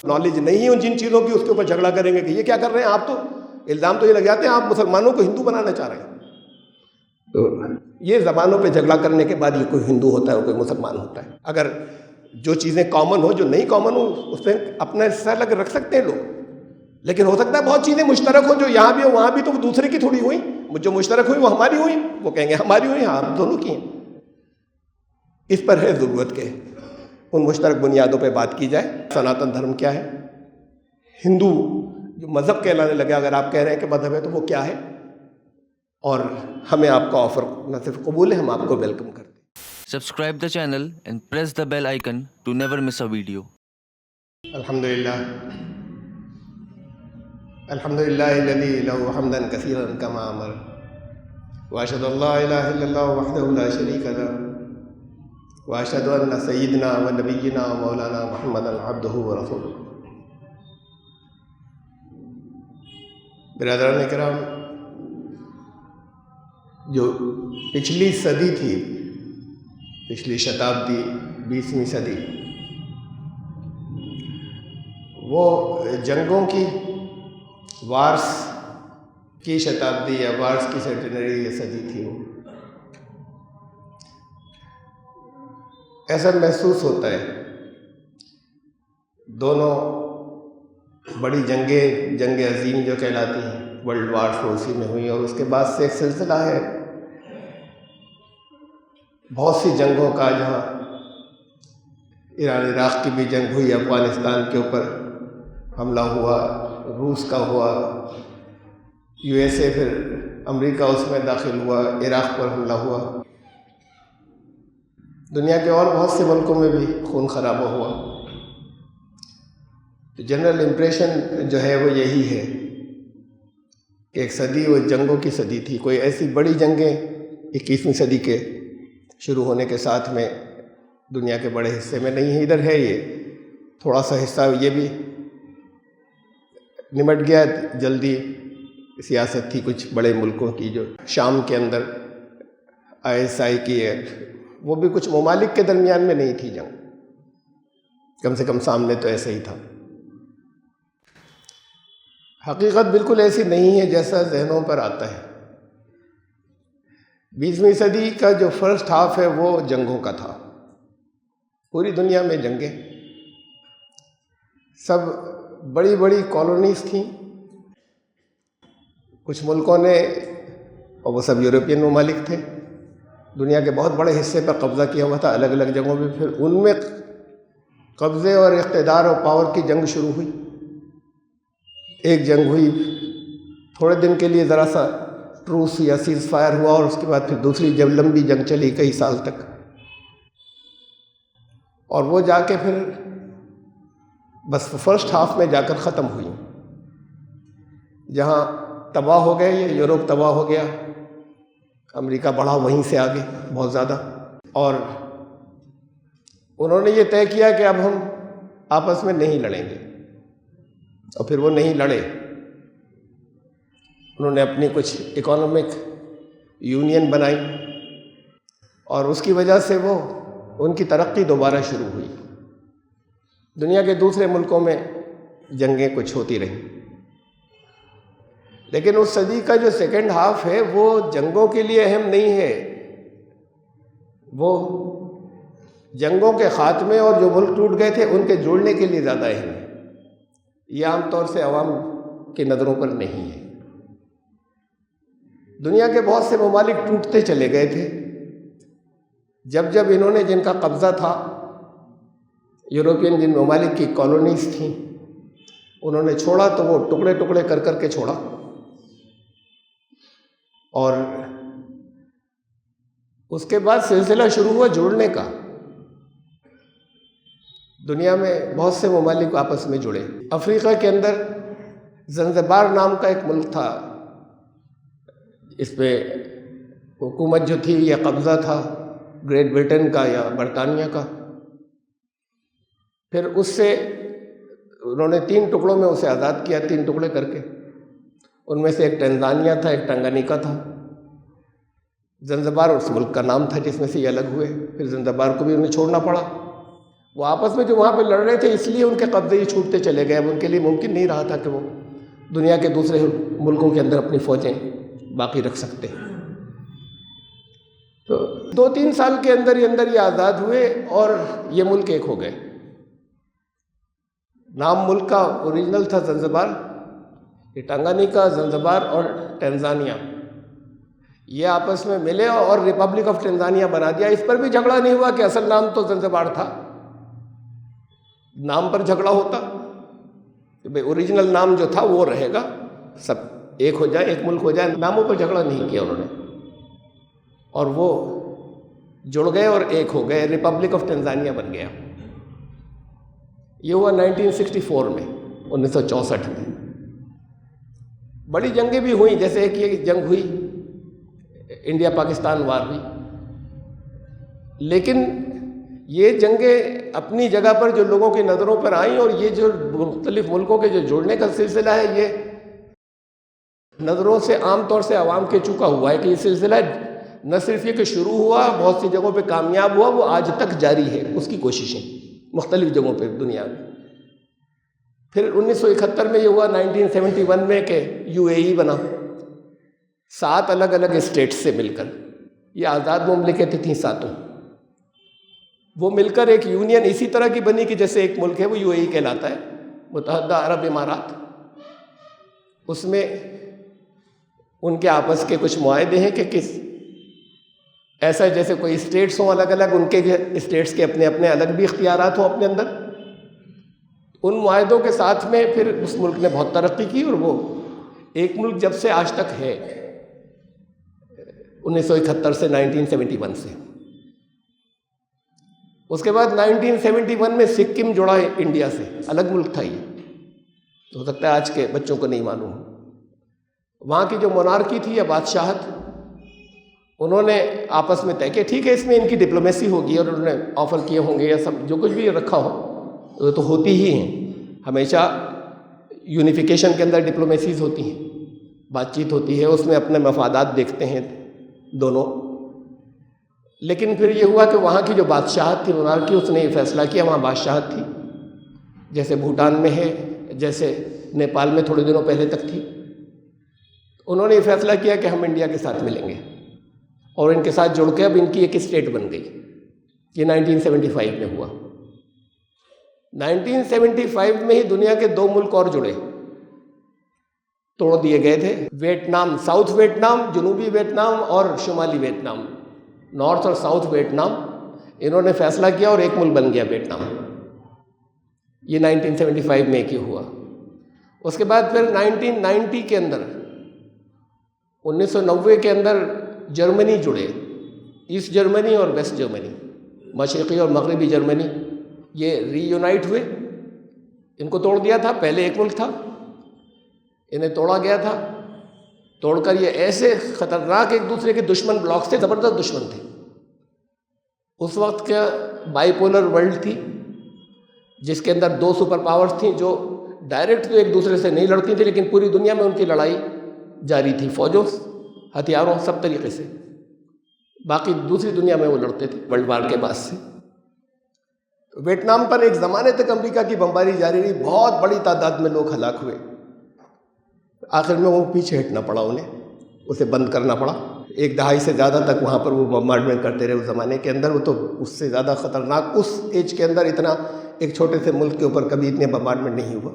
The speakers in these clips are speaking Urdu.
نالج نہیں ہے ان جن چیزوں کی، اس کے اوپر جھگڑا کریں گے کہ یہ کیا کر رہے ہیں آپ، تو الزام تو یہ لگ جاتے ہیں آپ مسلمانوں کو ہندو بنانا چاہ رہے ہیں. تو یہ زبانوں پہ جھگڑا کرنے کے بعد یہ کوئی ہندو ہوتا ہے اور کوئی مسلمان ہوتا ہے. اگر جو چیزیں کامن ہو، جو نہیں کامن ہو، اس پہ اپنا حصہ لگ رکھ سکتے ہیں لوگ، لیکن ہو سکتا ہے بہت چیزیں مشترک ہوں جو یہاں بھی ہو وہاں بھی، تو وہ دوسرے کی تھوڑی ہوئی. جو مشترک ہوئی وہ ہماری ہوئی، وہ کہیں گے ہماری ہوئی، ہاں دونوں کی ہیں. اس پر ہے ضرورت کہ ان مشترک بنیادوں پہ بات کی جائے. سناتن دھرم کیا ہے، ہندو جو مذہب کہلانے لگے، اگر آپ کہہ رہے ہیں کہ مذہب ہے تو وہ کیا ہے، اور ہمیں آپ کا آفر نہ صرف قبول ہے، ہم آپ کو ویلکم کرتے ہیں. Subscribe the channel and press the bell icon to never miss a video. الحمدللہ الذی لہ حمدا کثیرا کما امر واشهد ان لا الہ الا اللہ وحدہ لا شریک لہ واشهد ان سیدنا و نبینا و مولانا محمدا عبدہ و رسولہ. برادران کرام، جو پچھلی صدی تھی، پچھلی شتابدی 20ویں صدی، وہ جنگوں کی، وارس کی شتابدی یا وارس کی سینٹنری یا صدی تھی. ایسا محسوس ہوتا ہے دونوں بڑی جنگیں، جنگ عظیم جو کہلاتی ہیں، ورلڈ وار اسی میں ہوئی، اور اس کے بعد سے ایک سلسلہ ہے بہت سی جنگوں کا، جہاں ایران عراق کی بھی جنگ ہوئی، افغانستان کے اوپر حملہ ہوا، روس کا ہوا، USA پھر امریکہ اس میں داخل ہوا، عراق پر حملہ ہوا، دنیا کے اور بہت سے ملکوں میں بھی خون خرابہ ہوا. جنرل امپریشن جو ہے وہ یہی ہے کہ ایک صدی وہ جنگوں کی صدی تھی. کوئی ایسی بڑی جنگیں 21ویں صدی کے شروع ہونے کے ساتھ میں دنیا کے بڑے حصے میں نہیں ہے. ادھر ہے یہ تھوڑا سا حصہ، یہ بھی نمٹ گیا جلدی. سیاست تھی کچھ بڑے ملکوں کی، جو شام کے اندر ISI کی ہے، وہ بھی کچھ ممالک کے درمیان میں نہیں تھی جنگ، کم سے کم سامنے تو ایسا ہی تھا. حقیقت بالکل ایسی نہیں ہے جیسا ذہنوں پر آتا ہے. 20ویں صدی کا جو فرسٹ ہاف ہے وہ جنگوں کا تھا. پوری دنیا میں جنگیں، سب بڑی بڑی کالونیز تھیں. کچھ ملکوں نے، اور وہ سب یورپین ممالک تھے، دنیا کے بہت بڑے حصے پر قبضہ کیا ہوا تھا الگ الگ جگہوں میں. پھر ان میں قبضے اور اقتدار اور پاور کی جنگ شروع ہوئی. ایک جنگ ہوئی، تھوڑے دن کے لیے ذرا سا ٹروس یا سیز فائر ہوا، اور اس کے بعد پھر دوسری جب لمبی جنگ چلی کئی سال تک، اور وہ جا کے پھر بس فرسٹ ہاف میں جا کر ختم ہوئی. جہاں تباہ ہو گئے، یہ یورپ تباہ ہو گیا، امریکہ بڑھا وہیں سے آگے بہت زیادہ، اور انہوں نے یہ طے کیا کہ اب ہم آپس میں نہیں لڑیں گے. اور پھر وہ نہیں لڑے. انہوں نے اپنی کچھ اکنامک یونین بنائی، اور اس کی وجہ سے وہ ان کی ترقی دوبارہ شروع ہوئی. دنیا کے دوسرے ملکوں میں جنگیں کچھ ہوتی رہیں، لیکن اس صدی کا جو سیکنڈ ہاف ہے وہ جنگوں کے لیے اہم نہیں ہے. وہ جنگوں کے خاتمے اور جو ملک ٹوٹ گئے تھے ان کے جوڑنے کے لیے زیادہ اہم ہے. یہ عام طور سے عوام کی نظروں پر نہیں ہے. دنیا کے بہت سے ممالک ٹوٹتے چلے گئے تھے. جب جب انہوں نے، جن کا قبضہ تھا، یورپین جن ممالک کی کالونیز تھیں، انہوں نے چھوڑا تو وہ ٹکڑے ٹکڑے کر کر کے چھوڑا. اور اس کے بعد سلسلہ شروع ہوا جوڑنے کا. دنیا میں بہت سے ممالک آپس میں جڑے. افریقہ کے اندر زنزبار نام کا ایک ملک تھا، اس پہ حکومت جو تھی یا قبضہ تھا گریٹ برٹن کا یا برطانیہ کا. پھر اس سے انہوں نے 3 ٹکڑوں میں اسے آزاد کیا، 3 ٹکڑے کر کے. ان میں سے ایک ٹنزانیہ تھا، ایک ٹنگانیکا تھا. زنزبار اس ملک کا نام تھا جس میں سے یہ الگ ہوئے. پھر زنزبار کو بھی انہیں چھوڑنا پڑا. وہ آپس میں جو وہاں پہ لڑ رہے تھے اس لیے ان کے قبضے ہی چھوٹتے چلے گئے. اب ان کے لیے ممکن نہیں رہا تھا کہ وہ دنیا کے دوسرے ملکوں کے اندر اپنی فوجیں باقی رکھ سکتے ہیں. تو 2-3 سال کے اندر یہ آزاد ہوئے اور یہ ملک ایک ہو گئے. نام ملک کا اوریجنل تھا زنزبار. یہ ٹنگانیکا، زنزبار اور ٹینزانیہ یہ آپس میں ملے اور ریپبلک آف ٹینزانیہ بنا دیا. اس پر بھی جھگڑا نہیں ہوا کہ اصل نام تو زنزبار تھا. نام پر جھگڑا ہوتا کہ بھئی اوریجنل نام جو تھا وہ رہے گا، سب ایک ہو جائے، ایک ملک ہو جائے. ناموں پر جھگڑا نہیں کیا انہوں نے اور وہ جڑ گئے اور ایک ہو گئے. ریپبلک آف ٹینزانیہ بن گیا. یہ ہوا 1964 میں، 1964 میں. بڑی جنگیں بھی ہوئیں، جیسے ایک یہ جنگ ہوئی انڈیا پاکستان وار ہوئی. لیکن یہ جنگیں اپنی جگہ پر جو لوگوں کی نظروں پر آئیں اور یہ جو مختلف ملکوں کے جو جوڑنے کا سلسلہ ہے یہ نظروں سے عام طور سے عوام کے چکا ہوا ہے کہ یہ سلسلہ نہ صرف یہ کہ شروع ہوا، بہت سی جگہوں پہ کامیاب ہوا، وہ آج تک جاری ہے اس کی کوششیں مختلف جگہوں پہ دنیا میں. پھر 1971 میں یہ ہوا 1971 میں کہ UAE بنا 7 الگ الگ اسٹیٹس سے مل کر. یہ آزاد مملکتیں تھیں ساتوں، وہ مل کر ایک یونین اسی طرح کی بنی کہ جیسے ایک ملک ہے وہ UAE کہلاتا ہے، متحدہ عرب امارات. اس میں ان کے آپس کے کچھ معاہدے ہیں کہ کس ایسا جیسے کوئی اسٹیٹس ہوں الگ الگ، ان کے اسٹیٹس کے اپنے اپنے الگ بھی اختیارات ہوں اپنے اندر. ان معاہدوں کے ساتھ میں پھر اس ملک نے بہت ترقی کی اور وہ ایک ملک جب سے آج تک ہے 1971 سے 1971 سے. اس کے بعد 1971 میں سکم جڑا انڈیا سے، الگ ملک تھا. یہ ہو سکتا ہے آج کے بچوں کو نہیں معلوم. وہاں کی جو مونارکی تھی یا بادشاہت، انہوں نے آپس میں طے کیا ٹھیک ہے اس میں ان کی ڈپلومیسی ہوگی اور انہوں نے آفر کیے ہوں گے یا سب جو کچھ بھی رکھا ہو وہ تو ہوتی ہی ہیں. ہمیشہ یونیفیکیشن کے اندر ڈپلومیسیز ہوتی ہیں، بات چیت ہوتی ہے، اس میں اپنے مفادات دیکھتے ہیں دونوں. لیکن پھر یہ ہوا کہ وہاں کی جو بادشاہت تھی مونارکی، اس نے یہ فیصلہ کیا، وہاں بادشاہت تھی جیسے بھوٹان میں ہے، جیسے نیپال میں تھوڑے دنوں پہلے تک تھی. انہوں نے یہ فیصلہ کیا کہ ہم انڈیا کے ساتھ ملیں گے اور ان کے ساتھ جڑ کے اب ان کی ایک اسٹیٹ بن گئی. یہ 1975 میں ہوا. 1975 میں ہی دنیا کے 2 ملک اور جڑے، توڑ دیے گئے تھے. ویتنام، ساؤتھ ویتنام، جنوبی ویتنام اور شمالی ویتنام، نارتھ اور ساؤتھ ویتنام. انہوں نے فیصلہ کیا اور ایک ملک بن گیا ویتنام. یہ 1975 میں ایک ہی ہوا. اس کے بعد پھر 1990 کے اندر 1990 کے اندر جرمنی جڑے، ایسٹ جرمنی اور ویسٹ جرمنی، مشرقی اور مغربی جرمنی. یہ ری یونائٹ ہوئے. ان کو توڑ دیا تھا، پہلے ایک ملک تھا، انہیں توڑا گیا تھا. توڑ کر یہ ایسے خطرناک ایک دوسرے کے دشمن بلاک تھے، زبردست دشمن تھے. اس وقت کا بائی پولر ورلڈ تھی جس کے اندر 2 سپر پاورز تھیں جو ڈائریکٹ تو ایک دوسرے سے نہیں لڑتی تھیں لیکن پوری دنیا میں ان کی لڑائی جاری تھی، فوجوں، ہتھیاروں، سب طریقے سے. باقی دوسری دنیا میں وہ لڑتے تھے ورلڈ وار کے بعد سے. ویتنام پر ایک زمانے تک امریکہ کی بمباری جاری رہی، بہت بڑی تعداد میں لوگ ہلاک ہوئے. آخر میں وہ پیچھے ہٹنا پڑا، انہیں اسے بند کرنا پڑا. 1 دہائی سے زیادہ تک وہاں پر وہ بمبارڈمنٹ کرتے رہے اس زمانے کے اندر. وہ تو اس سے زیادہ خطرناک اس ایج کے اندر اتنا ایک چھوٹے سے ملک کے اوپر کبھی اتنے بمبارڈمنٹ نہیں ہوا.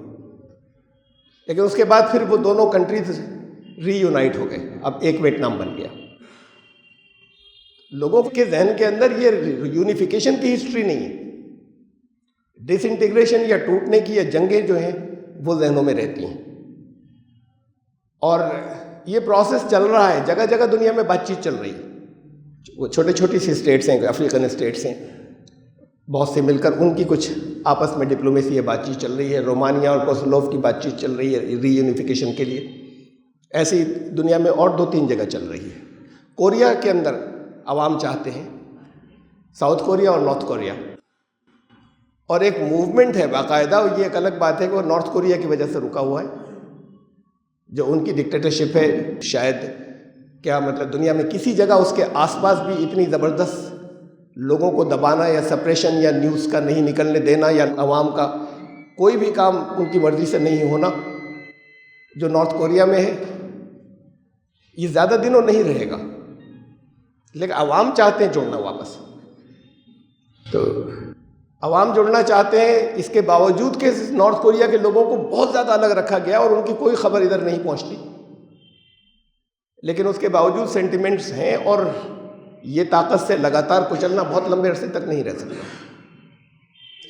لیکن اس کے بعد پھر وہ دونوں کنٹریز ری یونائٹ ہو گئے، اب ایک ویتنام بن گیا. لوگوں کے ذہن کے اندر یہ یونیفیکیشن کی ہسٹری نہیں ہے، ڈس انٹیگریشن یا ٹوٹنے کی یا جنگیں جو ہیں وہ ذہنوں میں رہتی ہیں. اور یہ پروسیس چل رہا ہے، جگہ جگہ دنیا میں بات چیت چل رہی ہے. وہ چھوٹی چھوٹی سی اسٹیٹس ہیں، افریقن اسٹیٹس ہیں، بہت سے مل کر ان کی کچھ آپس میں ڈپلومیسی ہے، بات چیت چل رہی ہے. رومانیہ اور کوسلوف کی بات چیت چل رہی ہے ری یونیفیکیشن کے لیے. ایسی دنیا میں اور 2-3 جگہ چل رہی ہے. کوریا کے اندر عوام چاہتے ہیں، ساؤتھ کوریا اور نارتھ کوریا، اور ایک موومنٹ ہے باقاعدہ. یہ ایک الگ بات ہے کہ وہ نارتھ کوریا کی وجہ سے رکا ہوا ہے، جو ان کی ڈکٹیٹرشپ ہے. شاید کیا مطلب دنیا میں کسی جگہ اس کے آس پاس بھی اتنی زبردست لوگوں کو دبانا یا سپریشن یا نیوز کا نہیں نکلنے دینا یا عوام کا کوئی بھی کام ان کی مرضی سے نہیں ہونا جو نارتھ کوریا میں ہے، یہ زیادہ دنوں نہیں رہے گا، لیکن عوام چاہتے ہیں جڑنا واپس. تو عوام جڑنا چاہتے ہیں، اس کے باوجود کہ نارتھ کوریا کے لوگوں کو بہت زیادہ الگ رکھا گیا اور ان کی کوئی خبر ادھر نہیں پہنچتی، لیکن اس کے باوجود سینٹیمنٹس ہیں اور یہ طاقت سے لگاتار کچلنا بہت لمبے عرصے تک نہیں رہ سکتا.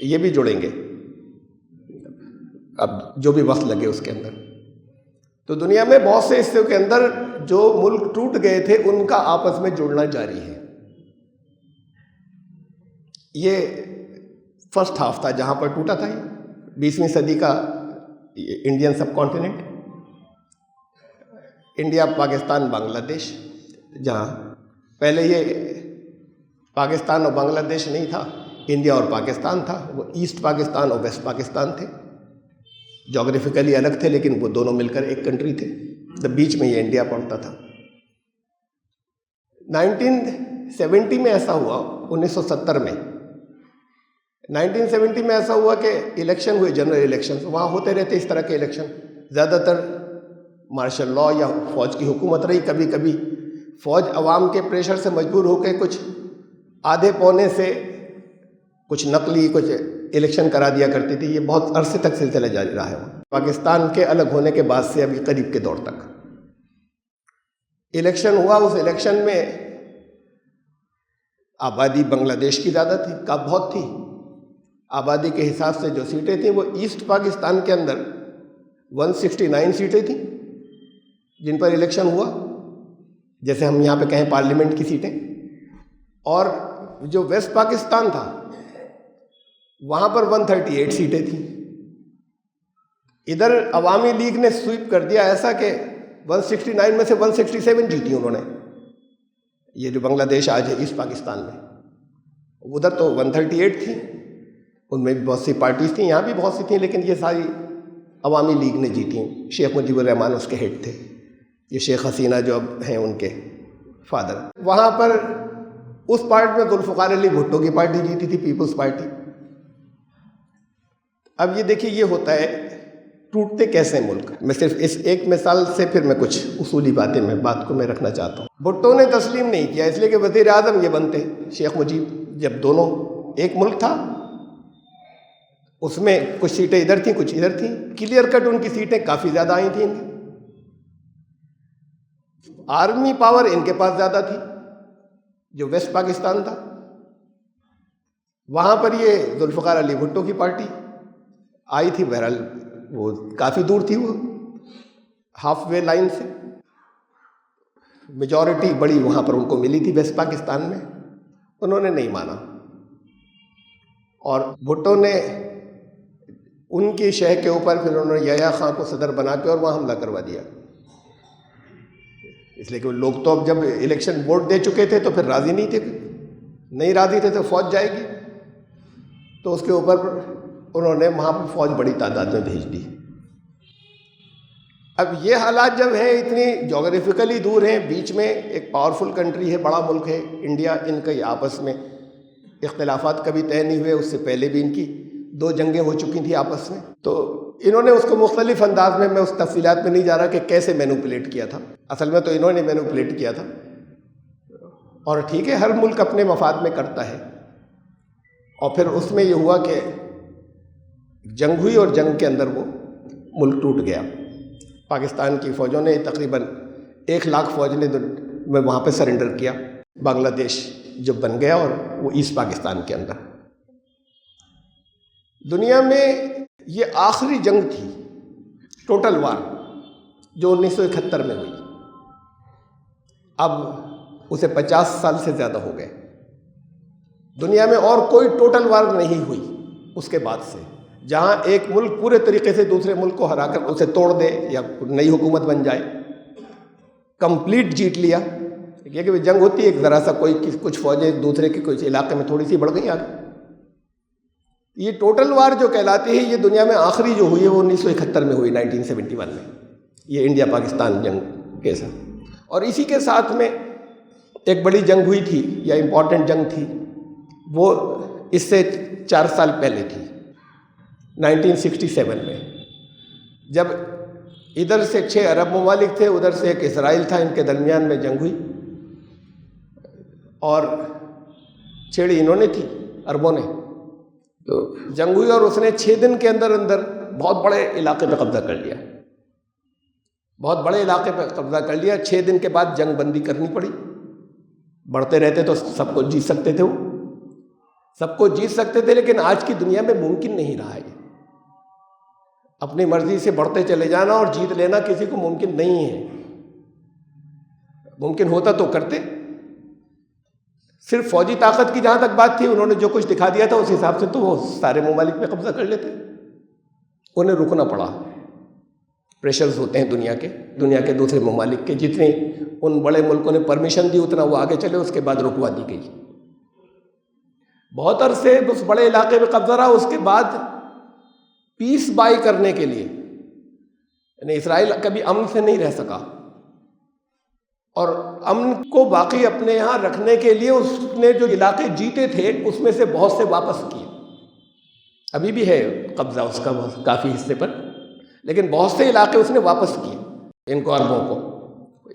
یہ بھی جڑیں گے اب جو بھی وقت لگے اس کے اندر. تو دنیا میں بہت سے حصوں کے اندر جو ملک ٹوٹ گئے تھے ان کا آپس میں جڑنا جاری ہے. یہ فرسٹ ہاف تھا جہاں پر ٹوٹا تھا، یہ 20ویں صدی کا انڈین سب کانٹیننٹ، انڈیا، پاکستان، بنگلہ دیش. جہاں پہلے یہ پاکستان اور بنگلہ دیش نہیں تھا، انڈیا اور پاکستان تھا. وہ ایسٹ پاکستان اور ویسٹ پاکستان تھے، جغرافیکلی الگ تھے لیکن وہ دونوں مل کر ایک کنٹری تھے. بیچ میں یہ انڈیا پڑتا تھا. 1970 میں ایسا ہوا، 1970 میں 1970 میں ایسا ہوا کہ الیکشن ہوئے، جنرل الیکشن. وہاں ہوتے رہتے اس طرح کے الیکشن، زیادہ تر مارشل لا یا فوج کی حکومت رہی. کبھی کبھی فوج عوام کے پریشر سے مجبور ہو کے کچھ آدھے پونے سے کچھ نقلی کچھ الیکشن کرا دیا کرتی تھی. یہ بہت عرصے تک سلسلہ جاری رہا ہے. پاکستان کے الگ ہونے کے بعد سے ابھی قریب کے دور تک الیکشن ہوا. اس الیکشن میں آبادی بنگلہ دیش کی زیادہ تھی، بہت تھی. آبادی کے حساب سے جو سیٹیں تھیں وہ ایسٹ پاکستان کے اندر 169 سیٹیں تھیں جن پر الیکشن ہوا، جیسے ہم یہاں پہ کہیں پارلیمنٹ کی سیٹیں. اور جو ویسٹ پاکستان تھا وہاں پر 138 سیٹیں تھیں. ادھر عوامی لیگ نے سویپ کر دیا ایسا کہ 169 میں سے 167 جیتی انہوں نے. یہ جو بنگلہ دیش آج ہے ایسٹ پاکستان میں، ادھر تو 138 تھی، ان میں بھی بہت سی پارٹیز تھیں، یہاں بھی بہت سی تھیں، لیکن یہ ساری عوامی لیگ نے جیتی. شیخ مجیب الرحمان اس کے ہیڈ تھے، یہ شیخ حسینہ جو اب ہیں ان کے فادر. وہاں پر اس پارٹ میں ذوالفقار علی بھٹو کی پارٹی جیتی تھی، پیپلز پارٹی. اب یہ دیکھیے یہ ہوتا ہے ٹوٹتے کیسے ملک. میں صرف اس ایک مثال سے پھر میں کچھ اصولی باتیں بات کو میں رکھنا چاہتا ہوں. بھٹو نے تسلیم نہیں کیا، اس لیے کہ وزیر اعظم یہ بنتے شیخ مجیب. جب دونوں ایک ملک تھا اس میں کچھ سیٹیں ادھر تھیں کچھ ادھر تھیں، کلیئر کٹ ان کی سیٹیں کافی زیادہ آئی تھیں. آرمی پاور ان کے پاس زیادہ تھی جو ویسٹ پاکستان تھا. وہاں پر یہ ذوالفقار علی بھٹو کی پارٹی آئی تھی. بہرحال وہ کافی دور تھی، وہ ہاف وے لائن سے. میجورٹی بڑی وہاں پر ان کو ملی تھی ویسٹ پاکستان میں. انہوں نے نہیں مانا اور بھٹو نے ان کی شہ کے اوپر پھر انہوں نے یحییٰ خان کو صدر بنا کے اور وہاں حملہ کروا دیا. اس لیے کہ لوگ تو اب جب الیکشن ووٹ دے چکے تھے تو پھر راضی نہیں تھے، نہیں راضی تھے تو فوج جائے گی. تو اس کے اوپر انہوں نے وہاں پر فوج بڑی تعداد میں بھیج دی. اب یہ حالات جب ہیں، اتنی جغرافیکلی دور ہیں، بیچ میں ایک پاورفل کنٹری ہے، بڑا ملک ہے انڈیا، ان کے آپس میں اختلافات کبھی طے نہیں ہوئے. اس سے پہلے بھی ان کی 2 جنگیں ہو چکی تھیں آپس میں. تو انہوں نے اس کو مختلف انداز میں اس تفصیلات میں نہیں جا رہا کہ کیسے مینوپولیٹ کیا تھا. اصل میں تو انہوں نے مینوپولیٹ کیا تھا. اور ٹھیک ہے، ہر ملک اپنے مفاد میں کرتا ہے. اور پھر اس میں یہ ہوا کہ جنگ ہوئی اور جنگ کے اندر وہ ملک ٹوٹ گیا. پاکستان کی فوجوں نے تقریباً 1 لاکھ فوج نے وہاں پہ سرنڈر کیا. بنگلہ دیش جو بن گیا اور وہ ایسٹ پاکستان کے اندر. دنیا میں یہ آخری جنگ تھی ٹوٹل وار جو 1971 میں ہوئی. اب اسے 50 سال سے زیادہ ہو گئے. دنیا میں اور کوئی ٹوٹل وار نہیں ہوئی اس کے بعد سے جہاں ایک ملک پورے طریقے سے دوسرے ملک کو ہرا کر اسے توڑ دے یا نئی حکومت بن جائے، کمپلیٹ جیت لیا. یہ کہ جنگ ہوتی ہے، ایک ذرا سا کوئی کچھ فوجیں ایک دوسرے کے کچھ علاقے میں تھوڑی سی بڑھ گئی آگے. یہ ٹوٹل وار جو کہلاتی ہے، یہ دنیا میں آخری جو ہوئی ہے وہ 1971 میں ہوئی، 1971 میں، یہ انڈیا پاکستان جنگ کے ساتھ. اور اسی کے ساتھ میں ایک بڑی جنگ ہوئی تھی یا امپورٹنٹ جنگ تھی وہ اس سے 4 سال پہلے تھی، 1967 میں، جب ادھر سے 6 عرب ممالک تھے، ادھر سے ایک اسرائیل تھا، ان کے درمیان میں جنگ ہوئی اور چھیڑی انہوں نے تھی، عربوں نے. تو جنگ ہوئی اور اس نے 6 دن کے اندر اندر بہت بڑے علاقے پہ قبضہ کر لیا، بہت بڑے علاقے پہ قبضہ کر لیا. 6 دن کے بعد جنگ بندی کرنی پڑی. بڑھتے رہتے تو سب کو جیت سکتے تھے، وہ سب کو جیت سکتے تھے، لیکن آج کی دنیا میں ممکن نہیں رہا ہے. اپنی مرضی سے بڑھتے چلے جانا اور جیت لینا کسی کو ممکن نہیں ہے. ممکن ہوتا تو کرتے. صرف فوجی طاقت کی جہاں تک بات تھی، انہوں نے جو کچھ دکھا دیا تھا اس حساب سے تو وہ سارے ممالک پہ قبضہ کر لیتے. انہیں رکنا پڑا. پریشرز ہوتے ہیں دنیا کے دوسرے ممالک کے، جتنے ان بڑے ملکوں نے پرمیشن دی اتنا وہ آگے چلے، اس کے بعد رکوا دی گئی. بہت عرصے اس بڑے علاقے میں قبضہ رہا. اس کے بعد پیس بائی کرنے کے لیے، یعنی اسرائیل کبھی امن سے نہیں رہ سکا، اور امن کو باقی اپنے یہاں رکھنے کے لیے اس نے جو علاقے جیتے تھے اس میں سے بہت سے واپس کیے. ابھی بھی ہے قبضہ اس کا کافی حصے پر، لیکن بہت سے علاقے اس نے واپس کیے. ان کو عربوں کو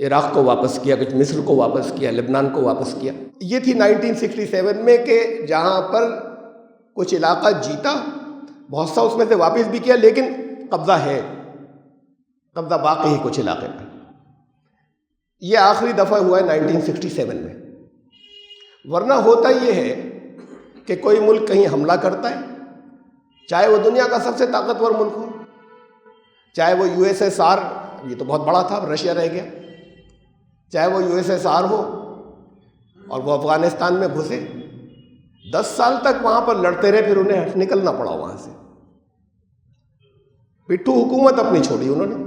عراق کو واپس کیا، کچھ مصر کو واپس کیا، لبنان کو واپس کیا. یہ تھی 1967 میں کہ جہاں پر کچھ علاقہ جیتا، بہت سا اس میں سے واپس بھی کیا، لیکن قبضہ ہے، قبضہ باقی ہے کچھ علاقے پر. یہ آخری دفعہ ہوا ہے 1967 میں. ورنہ ہوتا یہ ہے کہ کوئی ملک کہیں حملہ کرتا ہے، چاہے وہ دنیا کا سب سے طاقتور ملک ہو، چاہے وہ USSR، یہ تو بہت بڑا تھا، رشیا رہ گیا، چاہے وہ USSR ہو، اور وہ افغانستان میں گھسے 10 سال تک وہاں پر لڑتے رہے، پھر انہیں نکلنا پڑا وہاں سے. پٹھو حکومت اپنی چھوڑی انہوں نے.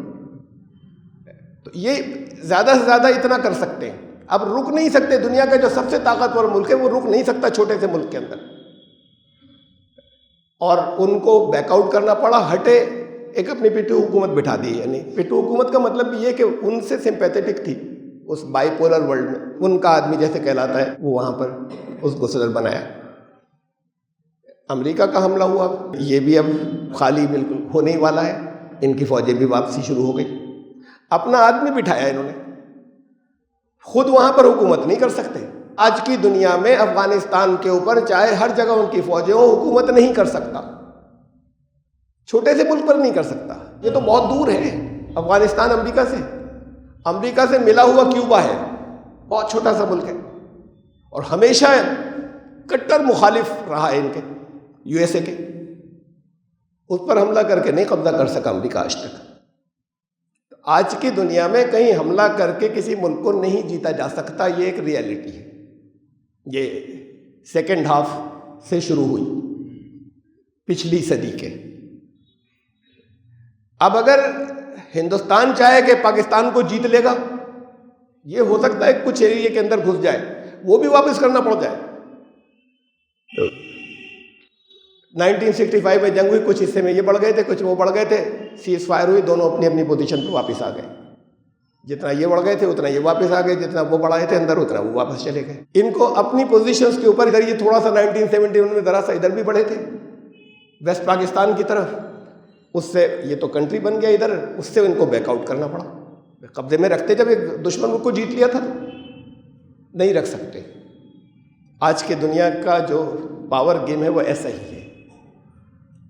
تو یہ زیادہ سے زیادہ اتنا کر سکتے ہیں. اب رک نہیں سکتے. دنیا کا جو سب سے طاقتور ملک ہے وہ رک نہیں سکتا چھوٹے سے ملک کے اندر، اور ان کو بیک آؤٹ کرنا پڑا. ہٹے، ایک اپنی پٹھو حکومت بٹھا دی. یعنی پٹھو حکومت کا مطلب بھی یہ کہ ان سے سمپیتھیٹک تھی اس بائی پولر ورلڈ میں. ان کا آدمی جیسے کہلاتا ہے وہ وہاں پر اس کو صدر بنایا. امریکہ کا حملہ ہوا، یہ بھی اب خالی بالکل ہونے ہی والا ہے. ان کی فوجیں بھی واپسی شروع ہو گئی. اپنا آدمی بٹھایا انہوں نے. خود وہاں پر حکومت نہیں کر سکتے. آج کی دنیا میں افغانستان کے اوپر چاہے ہر جگہ ان کی فوجیں ہوں، حکومت نہیں کر سکتا. چھوٹے سے ملک پر نہیں کر سکتا. یہ تو بہت دور ہے افغانستان امریکہ سے. امریکہ سے ملا ہوا کیوبا ہے، بہت چھوٹا سا ملک ہے، اور ہمیشہ کٹر مخالف رہا ہے ان کے، USA کے. اس پر حملہ کر کے نہیں قبضہ کر سکا امریکہ آج تک. آج کی دنیا میں کہیں حملہ کر کے کسی ملک کو نہیں جیتا جا سکتا. یہ ایک ریئلٹی ہے. یہ سیکنڈ ہاف سے شروع ہوئی پچھلی صدی کے. اب اگر ہندوستان چاہے کہ پاکستان کو جیت لے گا، یہ ہو سکتا ہے کچھ ایریے کے اندر گھس جائے، وہ بھی واپس کرنا پڑ جائے. 1965 میں جنگ ہوئی، کچھ حصے میں یہ بڑھ گئے تھے، کچھ وہ بڑھ گئے تھے. سیز فائر ہوئی، دونوں اپنی اپنی پوزیشن پہ واپس آ گئے. جتنا یہ بڑھ گئے تھے اتنا یہ واپس آ گئے، جتنا وہ بڑھائے تھے اندر اتنا وہ واپس چلے گئے. ان کو اپنی پوزیشنز کے اوپر ادھر یہ تھوڑا سا 1971 میں ذرا سا ادھر بھی بڑھے تھے ویسٹ پاکستان کی طرف. اس سے یہ تو کنٹری بن گیا ادھر، اس سے ان کو بیک آؤٹ کرنا پڑا. قبضے میں رکھتے جب ایک دشمن کو جیت لیا تھا، نہیں رکھ سکتے. آج کے دنیا کا جو پاور گیم ہے وہ ایسا ہی ہے.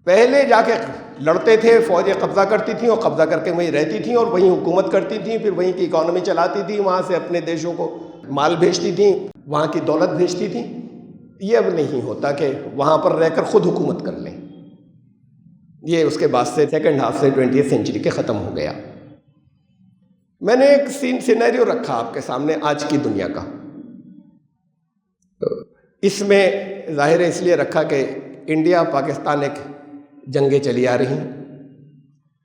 پہلے جا کے لڑتے تھے، فوجیں قبضہ کرتی تھیں اور قبضہ کر کے وہیں رہتی تھیں اور وہیں حکومت کرتی تھیں، پھر وہیں کی اکانومی چلاتی تھیں، وہاں سے اپنے دیشوں کو مال بھیجتی تھیں، وہاں کی دولت بھیجتی تھیں. یہ اب نہیں ہوتا کہ وہاں پر رہ کر خود حکومت کر لیں. یہ اس کے بعد سے سیکنڈ ہاف سے 20th سینچری کے ختم ہو گیا. میں نے ایک سینیریو رکھا آپ کے سامنے آج کی دنیا کا. اس میں ظاہر اس لیے رکھا کہ انڈیا پاکستان ایک جنگیں چلی آ رہی ہیں.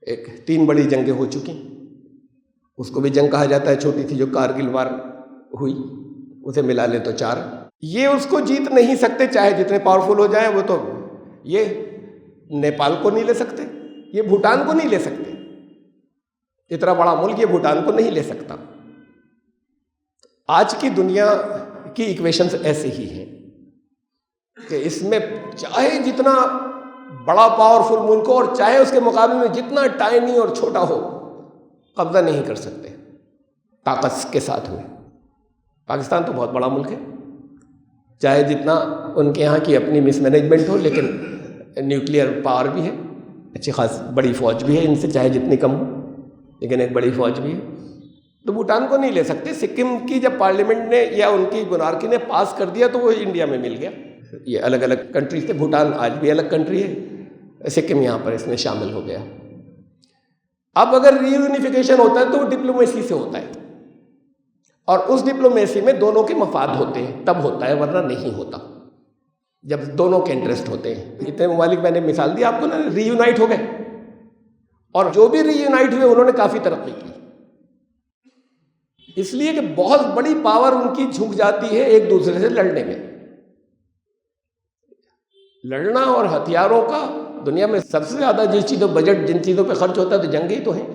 ایک 3 بڑی جنگیں ہو چکی، اس کو بھی جنگ کہا جاتا ہے. چھوٹی تھی جو کارگل وار ہوئی، اسے ملا لیں تو 4. یہ اس کو جیت نہیں سکتے چاہے جتنے پاورفل ہو جائیں. وہ تو یہ نیپال کو نہیں لے سکتے، یہ بھوٹان کو نہیں لے سکتے. اتنا بڑا ملک یہ بھوٹان کو نہیں لے سکتا. آج کی دنیا کی ایکویشنز ایسے ہی ہیں. کہ اس میں چاہے جتنا بڑا پاورفل ملک ہو اور چاہے اس کے مقابلے میں جتنا ٹائنی اور چھوٹا ہو، قبضہ نہیں کر سکتے طاقت کے ساتھ میں۔ پاکستان تو بہت بڑا ملک ہے، چاہے جتنا ان کے یہاں کی اپنی مس مینجمنٹ ہو، لیکن نیوکلیئر پاور بھی ہے، اچھی خاص بڑی فوج بھی ہے، ان سے چاہے جتنی کم ہو لیکن ایک بڑی فوج بھی ہے۔ تو بھوٹان کو نہیں لے سکتے۔ سکم کی جب پارلیمنٹ نے یا ان کی مونارکی نے پاس کر دیا تو وہ انڈیا میں مل گیا۔ یہ الگ الگ کنٹریز تھے، بھوٹان آج بھی الگ کنٹری ہے، سکم یہاں پر اس میں شامل ہو گیا۔ اب اگر ری یونیفیکیشن ہوتا ہے تو وہ ڈپلومیسی سے ہوتا ہے، اور اس ڈپلومیسی میں دونوں کے مفاد ہوتے ہیں، تب ہوتا ہے، ورنہ نہیں ہوتا جب دونوں کے انٹرسٹ ہوتے ہیں۔ اتنے ممالک میں نے مثال دی آپ کو نا، ری یونائٹ ہو گئے، اور جو بھی ری یونائٹ ہوئے انہوں نے کافی ترقی کی، اس لیے کہ بہت بڑی پاور ان کی جھک جاتی ہے ایک دوسرے سے لڑنے میں۔ لڑنا اور ہتھیاروں کا دنیا میں سب سے زیادہ بجٹ جن چیزوں پہ خرچ ہوتا ہے تو جنگ ہی تو ہیں۔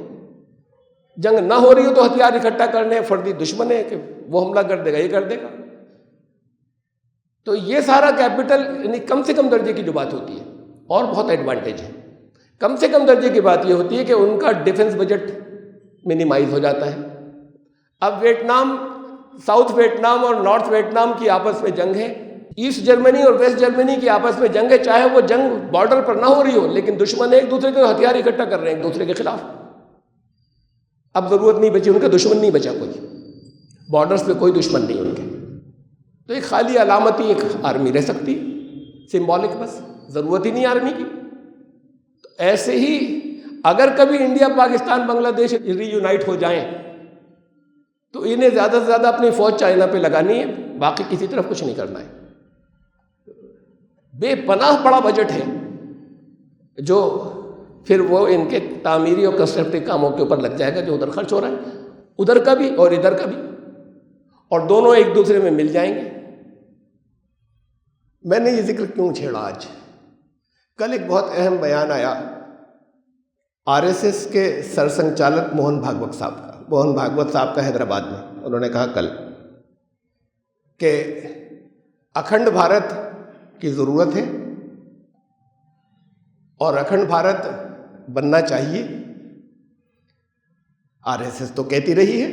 جنگ نہ ہو رہی ہو تو ہتھیار اکٹھا کرنے، فردی دشمن ہے کہ وہ حملہ کر دے گا، یہ کر دے گا۔ تو یہ سارا کیپٹل یعنی کم سے کم درجے کی جو بات ہوتی ہے، اور بہت ایڈوانٹیج ہے، کم سے کم درجے کی بات یہ ہوتی ہے کہ ان کا ڈیفنس بجٹ منیمائز ہو جاتا ہے۔ اب ویتنام، ساؤتھ ویتنام اور نارتھ ویتنام کی آپس میں جنگ ہے، ایسٹ جرمنی اور ویسٹ جرمنی کی آپس میں جنگ ہے، چاہے وہ جنگ بارڈر پر نہ ہو رہی ہو لیکن دشمن ایک دوسرے کے ہتھیار اکٹھا کر رہے ہیں ایک دوسرے کے خلاف۔ اب ضرورت نہیں بچی، ان کا دشمن نہیں بچا کوئی، بارڈرز پہ کوئی دشمن نہیں ان کے، تو ایک خالی علامتی ایک آرمی رہ سکتی، سمبولک، بس ضرورت ہی نہیں آرمی کی۔ تو ایسے ہی اگر کبھی انڈیا، پاکستان، بنگلہ دیش ری یونائٹ ہو جائیں تو انہیں زیادہ سے زیادہ اپنی فوج چائنا پہ لگانی ہے، باقی کسی طرف کچھ نہیں کرنا ہے۔ بے پناہ بڑا بجٹ ہے جو پھر وہ ان کے تعمیری اور کنسٹرکٹیو کاموں کے اوپر لگ جائے گا، جو ادھر خرچ ہو رہا ہے، ادھر کا بھی اور ادھر کا بھی، اور دونوں ایک دوسرے میں مل جائیں گے۔ میں نے یہ ذکر کیوں چھیڑا آج؟ کل ایک بہت اہم بیان آیا آر ایس ایس کے سرسنچالک موہن بھاگوت صاحب کا حیدرآباد میں۔ انہوں نے کہا کل کہ اکھنڈ بھارت کی ضرورت ہے اور اکھنڈ بھارت بننا چاہیے۔ آر ایس ایس تو کہتی رہی ہے،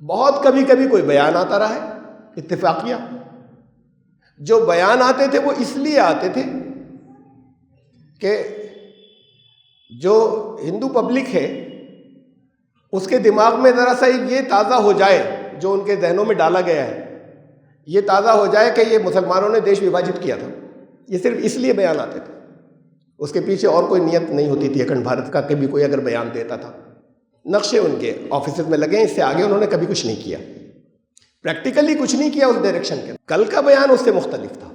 بہت کبھی کبھی کوئی بیان آتا رہا ہے اتفاقیہ، جو بیان آتے تھے وہ اس لیے آتے تھے کہ جو ہندو پبلک ہے اس کے دماغ میں ذرا سا یہ تازہ ہو جائے، جو ان کے ذہنوں میں ڈالا گیا ہے یہ تازہ ہو جائے کہ یہ مسلمانوں نے دیش وبھاجت کیا تھا۔ یہ صرف اس لیے بیان آتے تھے، اس کے پیچھے اور کوئی نیت نہیں ہوتی تھی اکھنڈ بھارت کا۔ کبھی کوئی اگر بیان دیتا تھا، نقشے ان کے آفیسز میں لگے ہیں، اس سے آگے انہوں نے کبھی کچھ نہیں کیا، پریکٹیکلی کچھ نہیں کیا اس ڈائریکشن کے۔ کل کا بیان اس سے مختلف تھا،